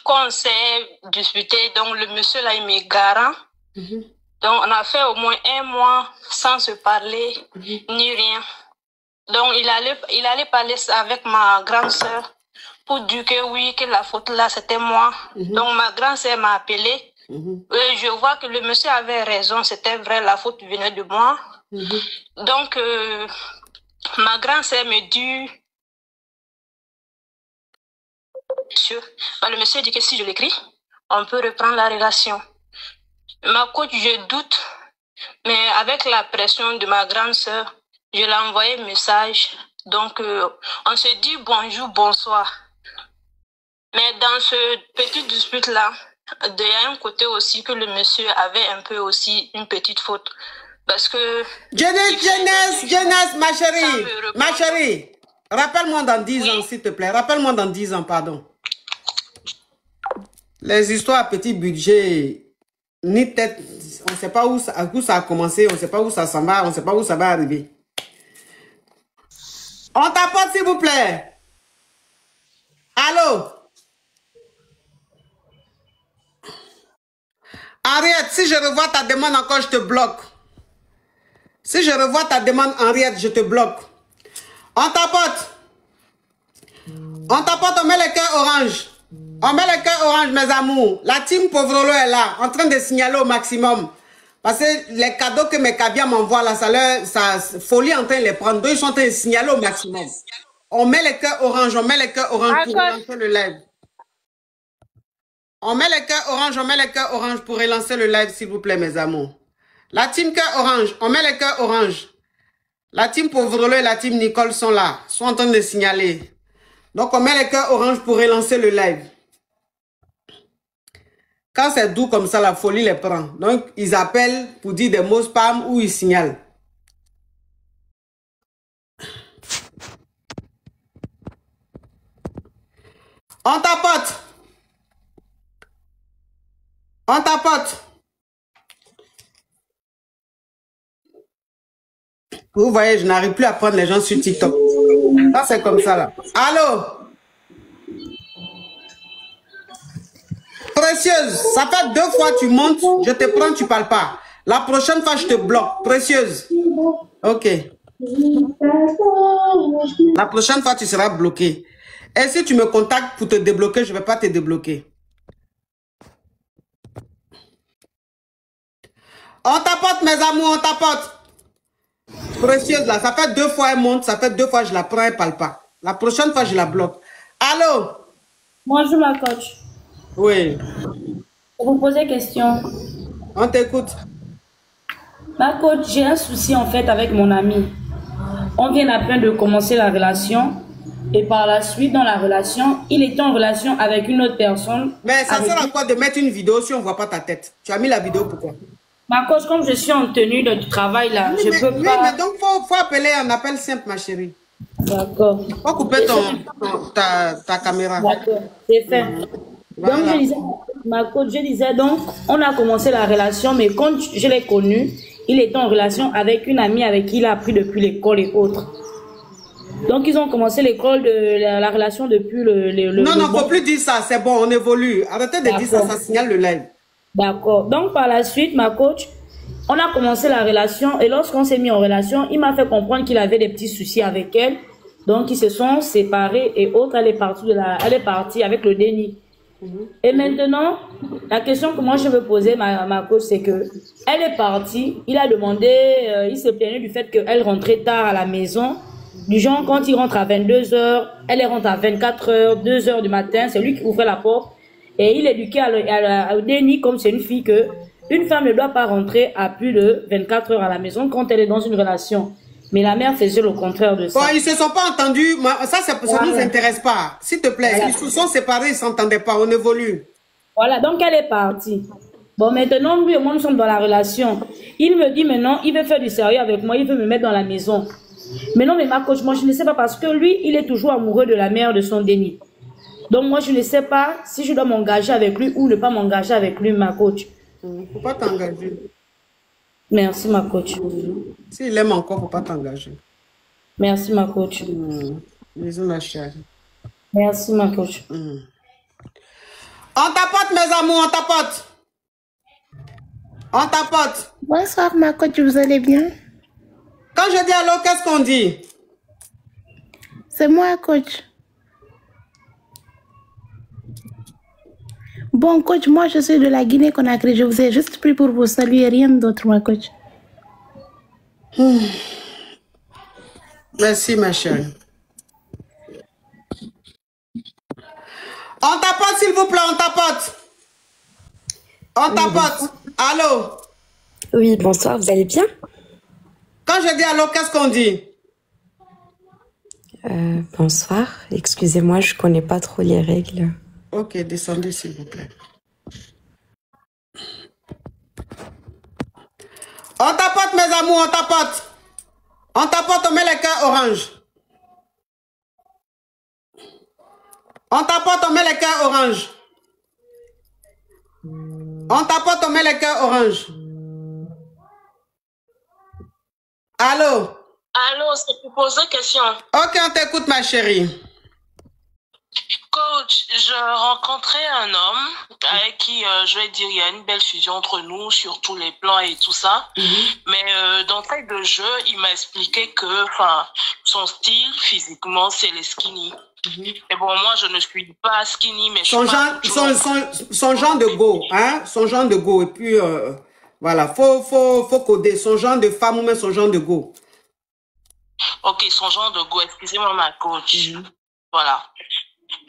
quand on s'est disputé, donc le monsieur là, il m'est garant. Donc, on a fait au moins 1 mois sans se parler, ni rien. Donc, il allait parler avec ma grande sœur pour dire que oui, que la faute là, c'était moi. Donc, ma grande sœur m'a appelé. Je vois que le monsieur avait raison, c'était vrai, la faute venait de moi. Donc, ma grande sœur me dit, le monsieur dit que si je l'écris, on peut reprendre la relation. Ma coach, je doute, mais avec la pression de ma grande sœur, je l'ai envoyé un message. Donc, on se dit bonjour, bonsoir. Mais dans ce petit dispute-là, il y a un côté aussi que le monsieur avait un peu aussi une petite faute. Parce que... Jeunesse, ma chérie. Rappelle-moi dans 10 ans, s'il te plaît. Rappelle-moi dans 10 ans, pardon. Les histoires à petit budget... Ni tête, on ne sait pas où ça a commencé, on ne sait pas où ça s'en va, on ne sait pas où ça va arriver. On tapote, s'il vous plaît. Allô? Henriette, si je revois ta demande encore, je te bloque. Si je revois ta demande, Henriette, je te bloque. On tapote. On tapote, on met le cœur orange. On met le cœur orange, mes amours. La team Povrolo est là, en train de signaler au maximum. Parce que les cadeaux que mes cabias m'envoient là, ça folie en train de les prendre. Donc, ils sont en train de signaler au maximum. On met le cœur orange, on met le cœur orange pour relancer le live. On met le cœur orange pour relancer le live, s'il vous plaît, mes amours. La team cœur orange, on met le cœur orange. La team Povrolo et la team Nicole sont là, sont en train de signaler. Donc, on met le cœur orange pour relancer le live. Quand c'est doux comme ça, la folie les prend. Donc, ils appellent pour dire des mots spam ou ils signalent. On tapote. On tapote. Vous voyez, je n'arrive plus à prendre les gens sur TikTok. Ça, c'est comme ça, là. Allô? Précieuse, ça fait 2 fois tu montes, je te prends, tu parles pas. La prochaine fois, je te bloque. Précieuse. Ok. La prochaine fois, tu seras bloqué. Et si tu me contactes pour te débloquer, je ne vais pas te débloquer. On tapote, mes amours, on tapote. Précieuse là, ça fait 2 fois elle monte, ça fait 2 fois je la prends, elle parle pas. La prochaine fois, je la bloque. Allô? Bonjour ma coach. Oui. Pour vous poser question. On t'écoute. Ma coach, j'ai un souci en fait avec mon ami. On vient à peine de commencer la relation. Et par la suite, dans la relation, il était en relation avec une autre personne. Mais ça sert à quoi de mettre une vidéo si on ne voit pas ta tête? Tu as mis la vidéo pourquoi? Ma coach, comme je suis en tenue de travail là, je peux pas... Oui, mais donc faut appeler un appel simple, ma chérie. D'accord. Faut couper ta caméra. D'accord, c'est fait. Voilà. Donc, je disais, ma coach, je disais donc, on a commencé la relation, mais quand je l'ai connu, il était en relation avec une amie avec qui il a appris depuis l'école et autres. Donc, ils ont commencé l'école de la relation depuis Non, non, faut plus dire ça, c'est bon, on évolue. Arrêtez de dire ça, ça signale le live. D'accord. Donc, par la suite, ma coach, on a commencé la relation et lorsqu'on s'est mis en relation, il m'a fait comprendre qu'il avait des petits soucis avec elle. Donc, ils se sont séparés et autres, elle est partie avec le déni. Et maintenant, la question que moi je veux poser, ma coach, c'est que elle est partie, il a demandé, il se plaignait du fait qu'elle rentrait tard à la maison. Du genre, quand il rentre à 22 h, elle rentre à 24 h, 2 h du matin, c'est lui qui ouvrait la porte. Et il éduquait au déni, comme c'est une fille, que une femme ne doit pas rentrer à plus de 24 h à la maison quand elle est dans une relation. Mais la mère faisait le contraire de ça. Bon, ils ne se sont pas entendus. Ça ne nous intéresse pas. S'il te plaît, ils se sont séparés, ils ne s'entendaient pas. On évolue. Voilà, donc elle est partie. Bon, maintenant, lui et moi, nous sommes dans la relation. Il me dit maintenant, il veut faire du sérieux avec moi, il veut me mettre dans la maison. Mais non, mais ma coach, moi, je ne sais pas parce que lui, il est toujours amoureux de la mère de son déni. Donc, moi, je ne sais pas si je dois m'engager avec lui ou ne pas m'engager avec lui, ma coach. Il ne faut pas t'engager. Merci, ma coach. S'il aime encore, il ne faut pas t'engager. Merci, ma coach. Bisous, ma chérie. Merci, ma coach. On tapote, mes amours, on tapote. On tapote. Bonsoir, ma coach, vous allez bien? Quand je dis allô, qu'est-ce qu'on dit? C'est moi, coach. Bon, coach, moi, je suis de la Guinée-Conakry. Je vous ai juste pris pour vous saluer, rien d'autre, ma coach. Merci, ma chérie. On tapote, s'il vous plaît, on tapote. On tapote. Allô? Oui, bonsoir, vous allez bien? Quand je dis allô, qu'est-ce qu'on dit? Bonsoir, excusez-moi, je connais pas trop les règles. Ok, descendez s'il vous plaît. On tapote, mes amours, on tapote. On tapote, on met les cœurs orange. On tapote, on met les cœurs orange. On tapote, on met les cœurs orange. Allô? Allô, c'est pour poser question. Ok, on t'écoute, ma chérie. Coach, je rencontrais un homme avec qui, je vais dire, il y a une belle fusion entre nous sur tous les plans et tout ça. Mais d'entrée de jeu, il m'a expliqué que son style physiquement, c'est les skinny. Et bon, moi, je ne suis pas skinny, mais son genre de go, hein? Son genre de go. Et puis, voilà, faut coder. Son genre de femme ou même son genre de go. Ok, son genre de go. Excusez-moi, ma coach. Voilà.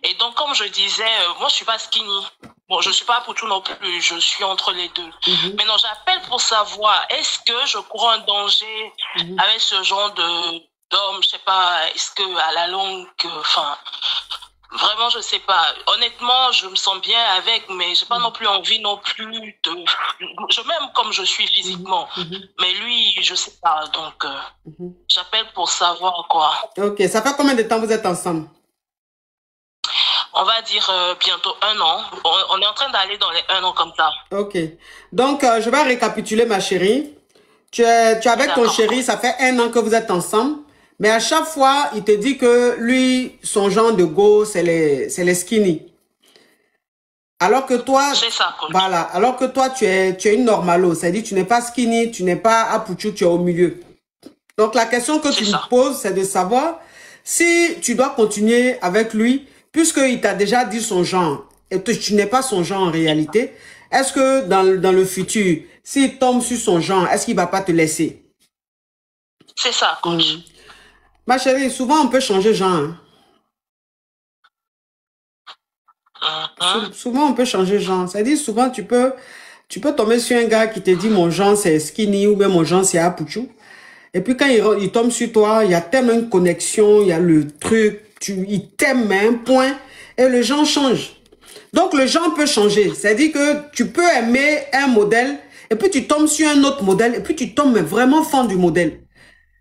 Et donc, comme je disais, moi, je suis pas skinny. Bon, je suis pas pour tout non plus. Je suis entre les deux. Maintenant, j'appelle pour savoir, est-ce que je cours un danger avec ce genre d'homme? Je sais pas, est-ce que à la longue, vraiment, je sais pas. Honnêtement, je me sens bien avec, mais j'ai pas non plus envie non plus de... Je m'aime comme je suis physiquement. Mais lui, je sais pas. Donc, j'appelle pour savoir quoi. Ok, ça fait combien de temps vous êtes ensemble? On va dire bientôt 1 an. On est en train d'aller dans les 1 an comme ça. Ok. Donc, je vais récapituler, ma chérie. Tu es avec ton chéri, ça fait 1 an que vous êtes ensemble. Mais à chaque fois, il te dit que lui, son genre de go, c'est les skinny. Alors que toi, ça, voilà, alors que toi, tu es une normalo. C'est-à-dire, tu n'es pas skinny, tu n'es pas apouchou, tu es au milieu. Donc, la question que tu me poses, c'est de savoir si tu dois continuer avec lui, puisqu'il t'a déjà dit son genre, et que tu n'es pas son genre en réalité, est-ce que dans le futur, s'il tombe sur son genre, est-ce qu'il ne va pas te laisser? C'est ça, coach. Ma chérie, souvent on peut changer genre. Souvent on peut changer genre. C'est-à-dire souvent tu peux tomber sur un gars qui te dit mon genre c'est skinny ou bien mon genre c'est Apuchou. Et puis quand il tombe sur toi, il y a tellement une connexion, il y a le truc, il t'aime à un point et le genre change. Donc le genre peut changer. C'est-à-dire que tu peux aimer un modèle et puis tu tombes sur un autre modèle et puis tu tombes vraiment fan du modèle.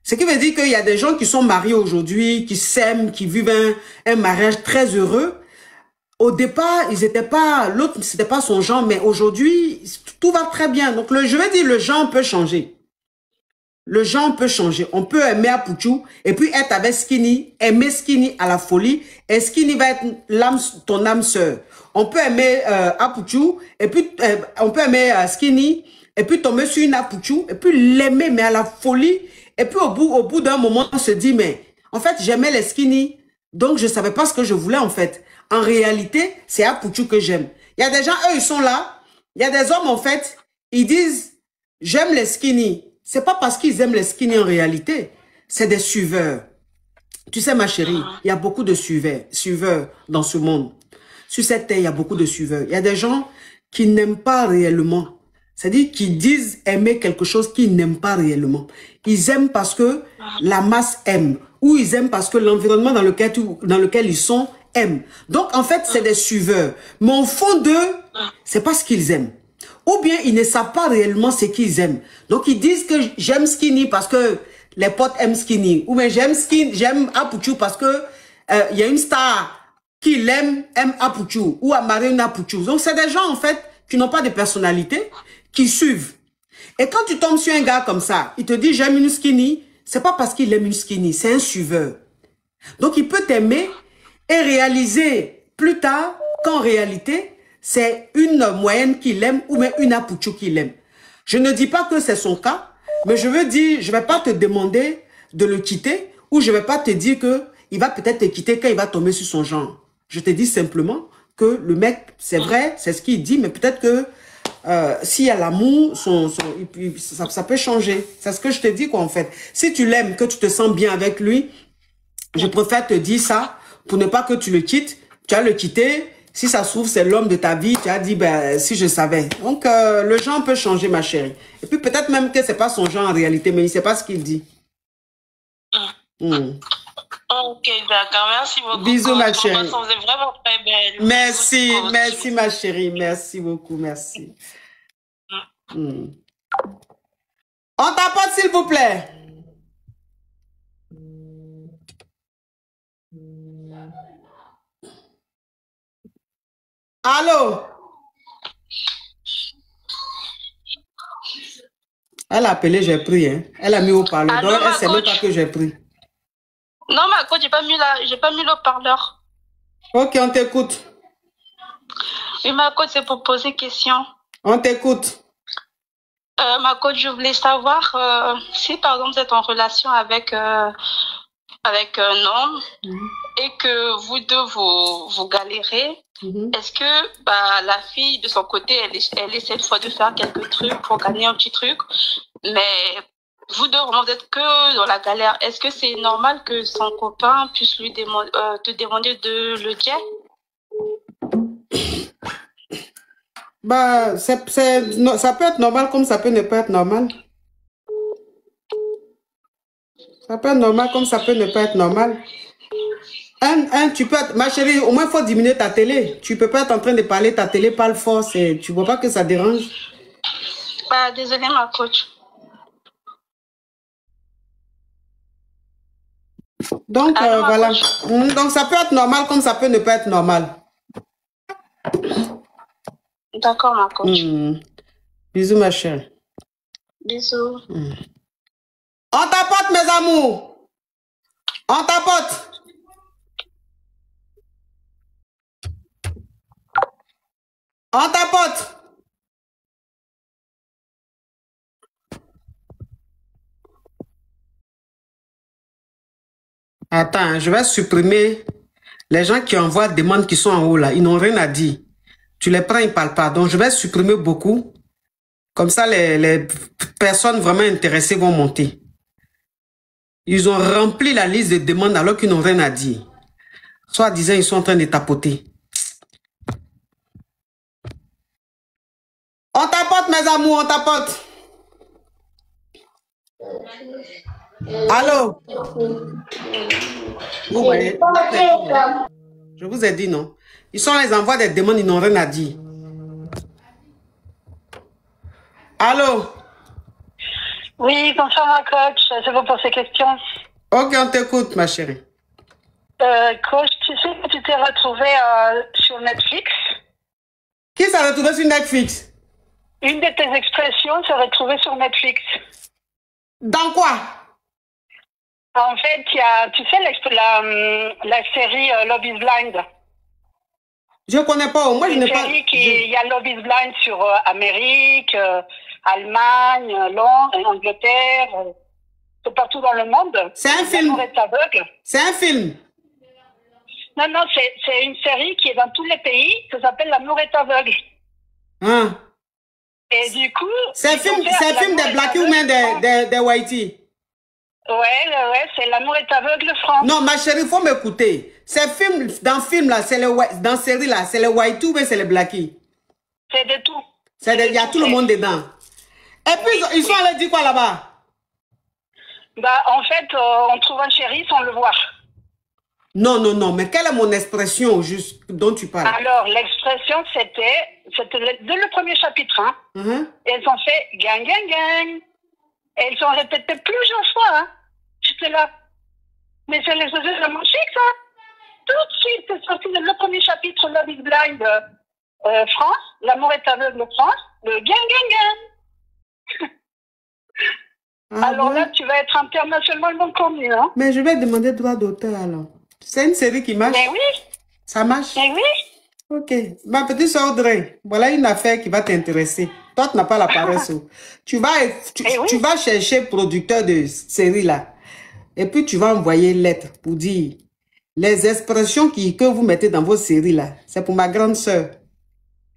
Ce qui veut dire qu'il y a des gens qui sont mariés aujourd'hui, qui s'aiment, qui vivent un mariage très heureux. Au départ, ils étaient pas, l'autre c'était pas son genre, mais aujourd'hui tout va très bien. Donc je veux dire le genre peut changer. Le genre peut changer. On peut aimer Apuchou et puis être avec Skinny, aimer Skinny à la folie et Skinny va être ton âme sœur. On peut aimer Apuchou et puis on peut aimer Skinny et puis tomber sur une Apuchou et puis l'aimer mais à la folie et puis au bout d'un moment on se dit mais en fait j'aimais les Skinny donc je savais pas ce que je voulais en fait. En réalité c'est Apuchou que j'aime. Il y a des gens eux ils sont là. Il y a des hommes en fait ils disent j'aime les Skinny. C'est pas parce qu'ils aiment les skinny en réalité. C'est des suiveurs. Tu sais, ma chérie, il y a beaucoup de suiveurs dans ce monde. Sur cette terre, il y a beaucoup de suiveurs. Il y a des gens qui n'aiment pas réellement. C'est-à-dire qu'ils disent aimer quelque chose qu'ils n'aiment pas réellement. Ils aiment parce que la masse aime. Ou ils aiment parce que l'environnement dans lequel ils sont aime. Donc, en fait, c'est des suiveurs. Mais au fond d'eux, c'est pas ce qu'ils aiment. Ou bien ils ne savent pas réellement ce qu'ils aiment. Donc ils disent que j'aime Skinny parce que les potes aiment Skinny. Ou bien j'aime Apuchou parce que il y a une star qui l'aime, aime Apuchou. Ou a marié une Apuchou. Donc c'est des gens en fait qui n'ont pas de personnalité, qui suivent. Et quand tu tombes sur un gars comme ça, il te dit j'aime une Skinny, c'est pas parce qu'il aime une Skinny, c'est un suiveur. Donc il peut t'aimer et réaliser plus tard qu'en réalité, c'est une moyenne qu'il aime ou même une Apuchou qu'il aime. Je ne dis pas que c'est son cas, mais je veux dire, je ne vais pas te demander de le quitter ou je ne vais pas te dire qu'il va peut-être te quitter quand il va tomber sur son genre. Je te dis simplement que le mec, c'est vrai, c'est ce qu'il dit, mais peut-être que s'il y a l'amour, ça peut changer. C'est ce que je te dis quoi en fait. Si tu l'aimes, que tu te sens bien avec lui, je préfère te dire ça pour ne pas que tu le quittes. Tu as le quitté. Si ça se trouve, c'est l'homme de ta vie, tu as dit, ben, si je savais. Donc, le genre peut changer, ma chérie. Et puis, peut-être même que c'est pas son genre en réalité, mais il sait pas ce qu'il dit. Ok, d'accord. Merci beaucoup. Bisous, ma chérie. Vous êtes vraiment très belle. Merci, merci, ma chérie. Merci beaucoup, merci. On t'apporte, s'il vous plaît. Allô? Elle a appelé, j'ai pris. Hein. Elle a mis au parleur. Donc, elle ne sait même pas que j'ai pris. Non, ma coach, j'ai pas mis le parleur. Ok, on t'écoute. Oui, ma coach, c'est pour poser question. On t'écoute. Ma coach, je voulais savoir si, par exemple, vous êtes en relation avec un homme et que vous deux, vous galérez. Est-ce que la fille de son côté elle essaie cette fois de faire quelques trucs pour gagner un petit truc, mais vous deux vraiment vous êtes que dans la galère? Est-ce que c'est normal que son copain puisse lui te demander de le dire? Ça peut être normal comme ça peut ne pas être normal. Ça peut être normal comme ça peut ne pas être normal. Tu peux être, ma chérie, au moins il faut diminuer ta télé. Tu peux pas être en train de parler, ta télé parle fort, tu vois pas que ça dérange? Désolée ma coach. Donc voilà. Donc ça peut être normal comme ça peut ne pas être normal. D'accord ma coach. Bisous ma chérie. Bisous. On t'apporte mes amours. On t'apporte. On t'apporte. Attends, je vais supprimer les gens qui envoient des demandes qui sont en haut là. Ils n'ont rien à dire. Tu les prends, ils ne parlent pas. Donc, je vais supprimer beaucoup. Comme ça, les personnes vraiment intéressées vont monter. Ils ont rempli la liste de demandes alors qu'ils n'ont rien à dire. Soit disant, ils sont en train de tapoter. On tapote, mes amours, on tapote. Allô? Vous voyez? Je vous ai dit non. Ils sont les envois des demandes, ils n'ont rien à dire. Allô? Oui, bonsoir ma coach, c'est vous pour ces questions. Ok, on t'écoute ma chérie. Coach, tu sais que tu t'es retrouvée sur Netflix? Qui s'est retrouvé sur Netflix? Une de tes expressions s'est retrouvée sur Netflix. Dans quoi? En fait, il y a, tu sais, la série Love is Blind. Je connais pas. Moi, je n'ai pas. Il y a Love is Blind sur Amérique, Allemagne, Londres, Angleterre, c'est partout dans le monde. C'est un film. C'est un film. Non, non, c'est une série qui est dans tous les pays. Ça s'appelle L'amour est aveugle. Hein? Et du coup... C'est un film des Blackies ou même des Whitey? Ouais, c'est L'amour est aveugle France. Non, ma chérie, il faut m'écouter. Ces films, dans film là, c'est dans série là, c'est les Whitey ou bien c'est les Blackies? C'est de tout. Il y a tout le monde dedans. Et puis, ils sont allés dire quoi là-bas? Bah, en fait, on trouve un chéri sans le voir. Non, non, non, mais quelle est mon expression juste dont tu parles? Alors, l'expression, c'était dès le premier chapitre. Hein. Elles ont fait gang, gang, gang. Et elles ont répété plusieurs fois. Hein. J'étais là. Mais c'est les yeux de mon chic, ça. Tout de suite, c'est sorti le premier chapitre, Love is Blind France, L'amour est aveugle France, le gang, gang, gang. Alors là, tu vas être internationalement connu. Hein. Mais je vais demander droit d'auteur alors. C'est une série qui marche. Mais oui. Ça marche? Mais oui. Ok. Ma petite soeur Audrey, voilà une affaire qui va t'intéresser. Toi, tu n'as pas la paresse. Tu vas chercher producteur de série là. Et puis, tu vas envoyer une lettre pour dire les expressions que vous mettez dans vos séries là, c'est pour ma grande soeur.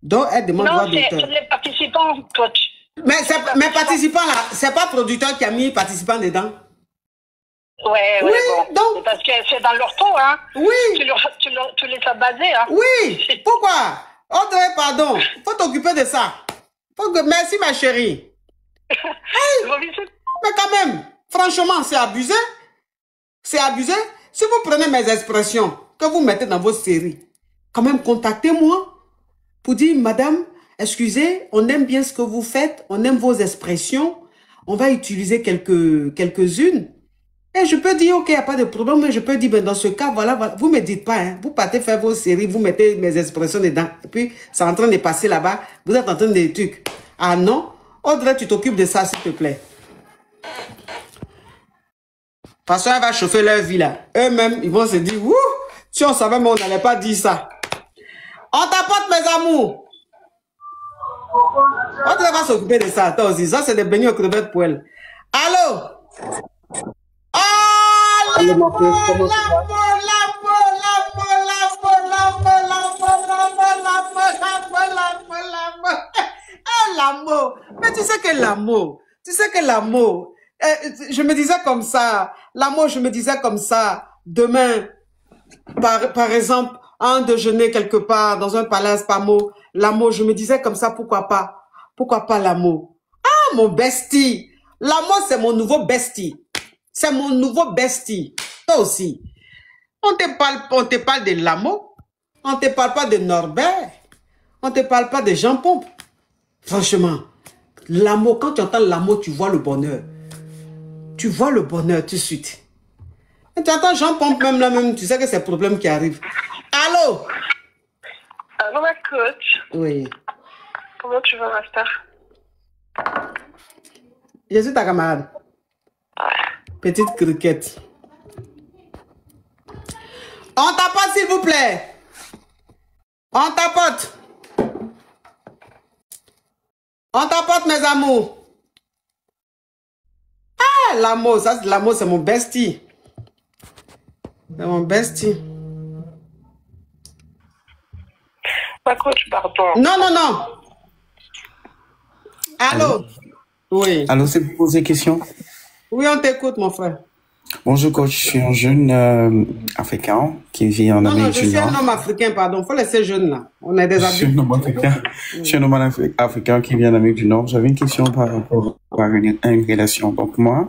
Donc, elle demande droit d'auteur. Non, c'est les participants, coach. Mais participants là, c'est pas producteur qui a mis participants dedans? Ouais, oui, bon. Donc... Parce que c'est dans leur tour, hein. Oui. Tu les as basés, hein. Oui. Pourquoi? Audrey, pardon. Faut t'occuper de ça. Merci, ma chérie. Hey. Mais quand même, franchement, c'est abusé. C'est abusé. Si vous prenez mes expressions que vous mettez dans vos séries, quand même, contactez-moi pour dire, madame, excusez, on aime bien ce que vous faites, on aime vos expressions, on va utiliser quelques-unes. Et je peux dire, ok, il n'y a pas de problème, mais je peux dire, ben dans ce cas, voilà, vous ne me dites pas, hein, vous partez faire vos séries, vous mettez mes expressions dedans, et puis c'est en train de passer là-bas, vous êtes en train de trucs. Ah non, Audrey, tu t'occupes de ça, s'il te plaît. De toute façon, elle va chauffer leur vie là. Eux-mêmes, ils vont se dire, ouh, si on savait, mais on n'allait pas dire ça. On t'apporte, mes amours. Audrey va s'occuper de ça, toi aussi. Ça, c'est des beignets aux crevettes pour elle. Allô? L'amour. Mais tu sais que l'amour, je me disais comme ça, l'amour, je me disais comme ça, demain, par exemple, un déjeuner quelque part, dans un palace, pas mot, l'amour, je me disais comme ça, pourquoi pas l'amour? Ah, mon bestie, l'amour, c'est mon nouveau bestie. C'est mon nouveau bestie. Toi aussi. On te parle de l'amour. On te parle pas de Norbert. On te parle pas de Jean Pompe. Franchement, l'amour, quand tu entends l'amour, tu vois le bonheur. Tu vois le bonheur tout de suite. Et tu entends Jean Pompe même là, même, tu sais que c'est le problème qui arrive. Allô? Allô, ma coach. Oui. Comment tu vas, ma star? Je suis ta camarade. Petite criquette. On tapote, s'il vous plaît. On tapote. On tapote, mes amours. Ah, l'amour, ça, l'amour, c'est mon bestie. C'est mon bestie. Ma coach, pardon. Non, non, non. Allô? Oui. Allô, c'est pour poser question? Oui, on t'écoute, mon frère. Bonjour coach, je suis un jeune africain qui vit en Amérique du Nord. Non, je suis un homme africain, pardon. Faut laisser jeune là. On est des adultes. Je suis un homme africain. Je suis un homme africain qui vit en Amérique du Nord. J'avais une question par rapport à une relation. Donc moi,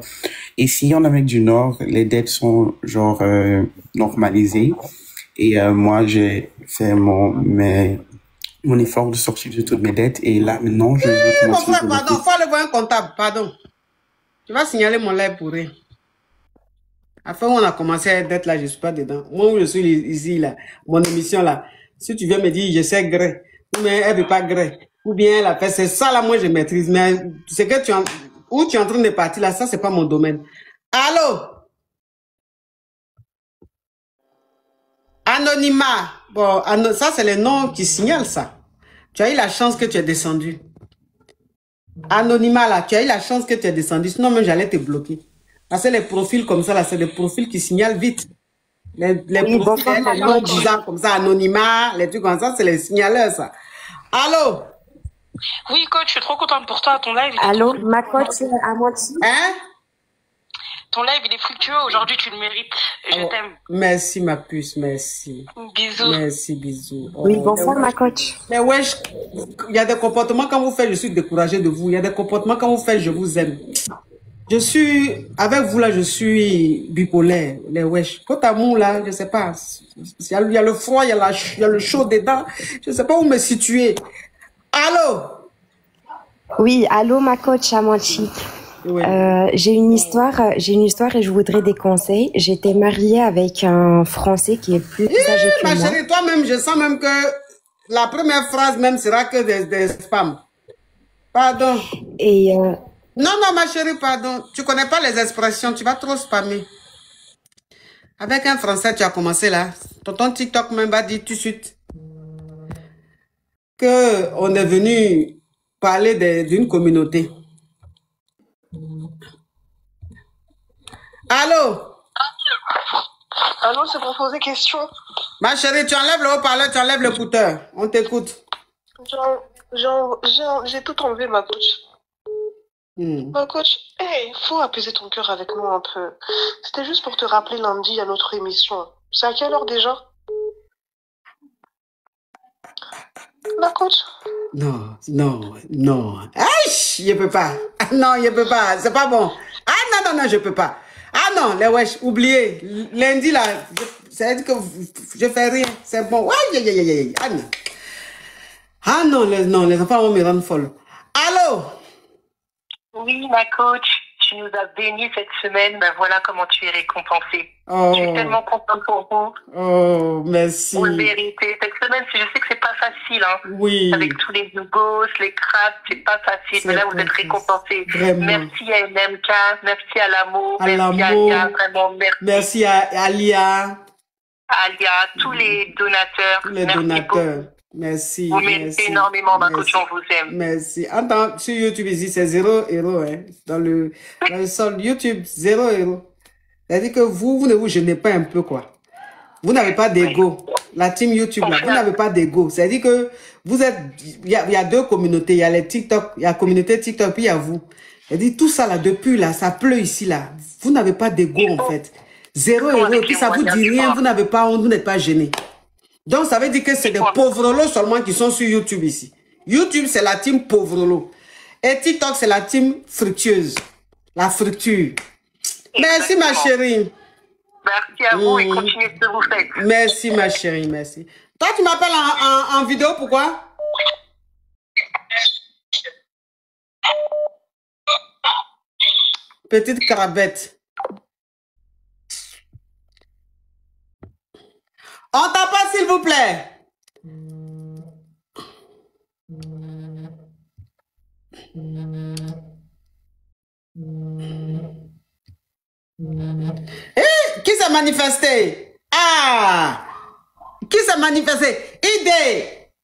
ici en Amérique du Nord, les dettes sont genre normalisées. Et moi, j'ai fait mon effort de sortir de toutes mes dettes. Et là, maintenant, je veux mon frère, pardon, faut aller voir un comptable, pardon. Tu vas signaler mon lait pour rien. Après, on a commencé à être là, je ne suis pas dedans. Moi, où je suis ici, là, mon émission, là, si tu viens me dire, je sais gré, ou bien elle ne veut pas gré, ou bien elle a fait, c'est ça, là, moi, je maîtrise. Mais c'est que où tu es en train de partir, là, ça, c'est pas mon domaine. Allô? Anonymat. Bon, ça, c'est les noms qui signalent ça. Tu as eu la chance que tu es descendu. Anonymat, là, tu as eu la chance que tu es descendu. Sinon, même, j'allais te bloquer. Parce que les profils comme ça, là, c'est des profils qui signalent vite. Les profils, les noms bizarres comme ça, anonymat, les trucs comme ça, c'est les signaleurs, ça. Allô? Oui, coach, je suis trop contente pour toi. Ton live. Allô, ma coach, à moitié. Hein? Ton live, il est fructueux. Aujourd'hui, tu le mérites. Je t'aime. Merci, ma puce, merci. Bisous. Merci, bisous. Oui, bonsoir, ma coach. Mais wesh, il y a des comportements quand vous faites, je suis découragée de vous. Il y a des comportements quand vous faites, je vous aime. Je suis, avec vous là, je suis bipolaire, les wesh. Quant à moi là, je sais pas. Il y a le froid, il y a le chaud dedans. Je sais pas où me situer. Allô? Oui, allô, ma coach Amanchi. Oui. J'ai une histoire et je voudrais des conseils. J'étais mariée avec un Français qui est plus âgé que moi. Ma chérie, toi-même, je sens même que la première phrase même sera que des spams. Pardon. Et non, ma chérie, pardon. Tu connais pas les expressions, tu vas trop spammer. Avec un Français, tu as commencé là. Ton TikTok même va dire tout de suite qu'on est venu parler d'une communauté. Allô? Allô, c'est pour poser question. Ma chérie, tu enlèves le haut-parleur, tu enlèves l'écouteur. On t'écoute. J'ai tout enlevé, ma coach. Ma coach, hey, faut apaiser ton cœur avec moi un peu. C'était juste pour te rappeler lundi à notre émission. C'est à quelle heure déjà? Ma coach? Non. Aïe, je peux pas. Non, je peux pas. C'est pas bon. Ah non, je peux pas. Ah non, les wesh, oubliez. Lundi là, ça veut dire que je fais rien. C'est bon. Aïe. Ah non, les enfants vont me rendre folle. Allô? Oui, ma coach, tu nous as bénis cette semaine. Ben voilà comment tu es récompensée. Je suis tellement contente pour vous. Oh, merci. Vous le méritez. Cette semaine, je sais que c'est pas facile. Hein. Oui. Avec tous les gosses, les crabes, c'est pas facile. Mais là, vous êtes récompensés. Vraiment. Merci à NMK, merci à l'amour, merci à Alia, vraiment merci. Merci à Alia. Tous les donateurs. Merci. Vous méritez énormément, ma coach, on vous aime. Merci. Attends, sur YouTube ici, c'est 0 €, hein. Dans le sol YouTube, 0 €. C'est-à-dire que vous ne vous gênez pas un peu, quoi. Vous n'avez pas d'ego. La team YouTube, là, vous n'avez pas d'ego. C'est-à-dire que vous êtes, il y a deux communautés. Il y a les TikTok, il y a la communauté TikTok, puis il y a vous. C'est-à-dire tout ça, là, depuis, là, ça pleut ici, là. Vous n'avez pas d'ego, en fait. 0 €, puis ça vous dit rien, vous n'avez pas honte, vous n'êtes pas gêné. Donc, ça veut dire que c'est des pauvres seulement qui sont sur YouTube ici. YouTube, c'est la team pauvre. Et TikTok, c'est la team fructueuse. La fructure. Merci, ma chérie. Merci à vous et continuez ce que vous faites. Merci, ma chérie, merci. Toi, tu m'appelles en vidéo, pourquoi? Petite crabette. On t'appelle, s'il vous plaît. Qui s'est manifesté? Ah! Qui s'est manifesté? ID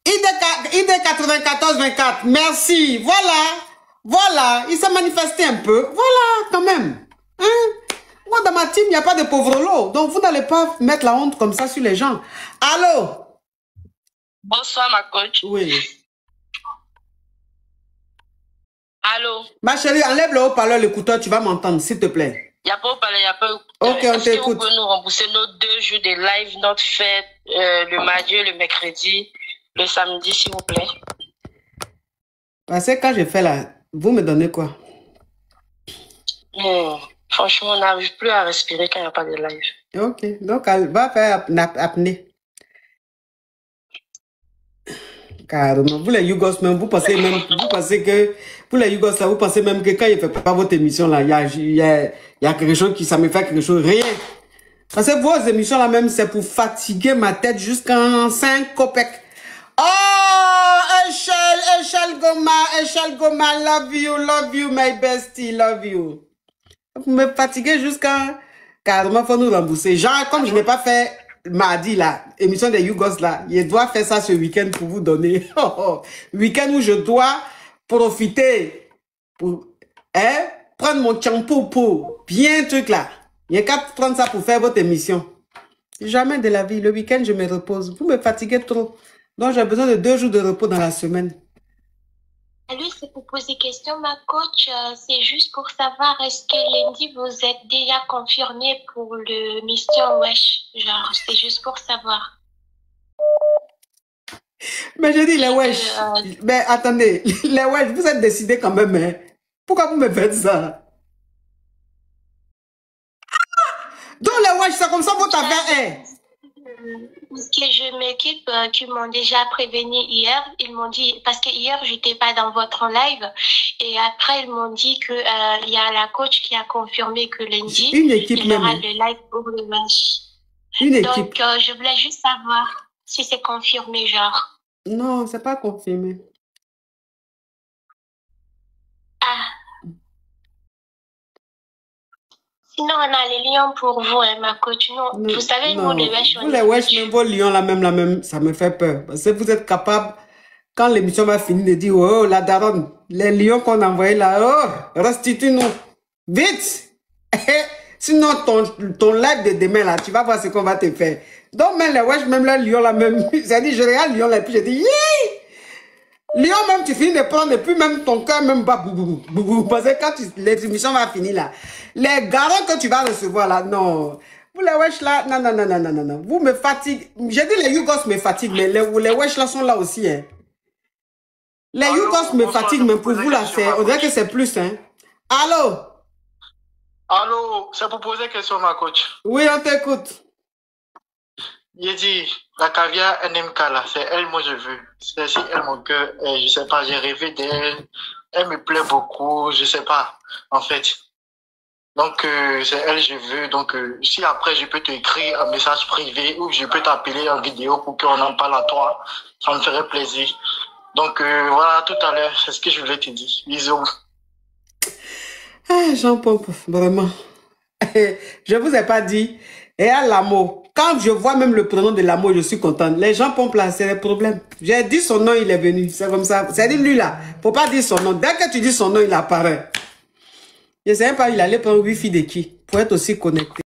94-24. Merci. Voilà. Il s'est manifesté un peu. Voilà, quand même. Hein? Moi, dans ma team, il n'y a pas de pauvres lots. Donc, vous n'allez pas mettre la honte comme ça sur les gens. Allô? Bonsoir, ma coach. Oui. Allô? Ma chérie, enlève le haut-parleur, l'écouteur, tu vas m'entendre, s'il te plaît. Il n'y a pas où parler, il n'y a pas où... Ok, on Est-ce que vous t'écoute. pouvez nous rembourser nos 2 jours de live, notre fête, le mardi et le mercredi, le samedi, s'il vous plaît? Parce que quand je fais là, vous me donnez quoi? Franchement, on n'arrive plus à respirer quand il n'y a pas de live. Ok, donc elle va faire apnée. Carrément, vous les Yougos même, vous pensez que, vous les Yougos là, vous pensez même que quand il ne fait pas votre émission là, il y a quelque chose qui, ça me fait quelque chose, rien. Parce que vos émissions là même, c'est pour fatiguer ma tête jusqu'en 5 copecs. Oh, Echel Goma, love you, my bestie, love you. Vous me fatiguez jusqu'à... Carrément, il faut nous rembourser. Genre, comme je n'ai pas fait mardi, là, émission des Yougos, là, je dois faire ça ce week-end pour vous donner. Week-end où je dois profiter pour prendre mon champou pour bien truc, là. Il n'y a qu'à prendre ça pour faire votre émission. Jamais de la vie. Le week-end, je me repose. Vous me fatiguez trop. Donc, j'ai besoin de 2 jours de repos dans la semaine. Lui, c'est pour poser question, ma coach. C'est juste pour savoir, est-ce que lundi, vous êtes déjà confirmé pour le Mission Wesh? Genre, c'est juste pour savoir. Mais je dis, les Wesh. Mais attendez, les Wesh, vous êtes décidés quand même. Hein? Pourquoi vous me faites ça? Donc, les Wesh, c'est comme ça votre affaire est. Parce que je m'occupe, qui m'ont déjà prévenu hier. Ils m'ont dit, parce que hier, j'étais pas dans votre live. Et après, ils m'ont dit que il y a la coach qui a confirmé que lundi, il y aura le live pour le match. Donc, je voulais juste savoir si c'est confirmé, genre. Non, c'est pas confirmé. Ah. Sinon, on a les lions pour vous, hein, ma coach. Non, vous savez, nous, les Wesh, on vous, les Wesh, même vos lions, la même, ça me fait peur. Parce que vous êtes capable, quand l'émission va finir, de dire, oh, la daronne, les lions qu'on a envoyés là, oh, restitue-nous. Vite! Sinon, ton live de demain, là, tu vas voir ce qu'on va te faire. Donc, même les Wesh, même les lions, la même, c'est-à-dire, je regarde lion, là, puis je dis, yeah! Lion, même, tu finis de prendre, et puis même ton cœur, même, va boubou. Parce que quand l'émission va finir, là, les garants que tu vas recevoir, là, non. Vous, les Wesh, là, non. Vous me fatiguez. J'ai dit, les Yougos me fatiguent, mais les Wesh, là, sont là aussi, hein. Les Yougos me fatiguent, mais pour vous, là, on dirait que c'est plus, hein. Allô? Allô, c'est pour poser question, ma coach. Oui, on t'écoute. J'ai dit, la caviar NMK là, c'est elle, moi je veux. C'est elle mon cœur, je sais pas, j'ai rêvé d'elle. Elle me plaît beaucoup, je sais pas, en fait. Donc, c'est elle, je veux. Donc, si après je peux t'écrire un message privé ou je peux t'appeler en vidéo pour qu'on en parle à toi, ça me ferait plaisir. Donc, voilà, tout à l'heure, c'est ce que je voulais te dire. Bisous. Ah, Jean-Paul, vraiment. Je vous ai pas dit. Et à l'amour. Quand je vois même le prénom de l'amour, je suis contente. Les gens pompent là, c'est le problème. J'ai dit son nom, il est venu. C'est comme ça. C'est dit lui là. Faut pas dire son nom. Dès que tu dis son nom, il apparaît. Je sais même pas, il allait prendre Wi-Fi de qui pour être aussi connecté.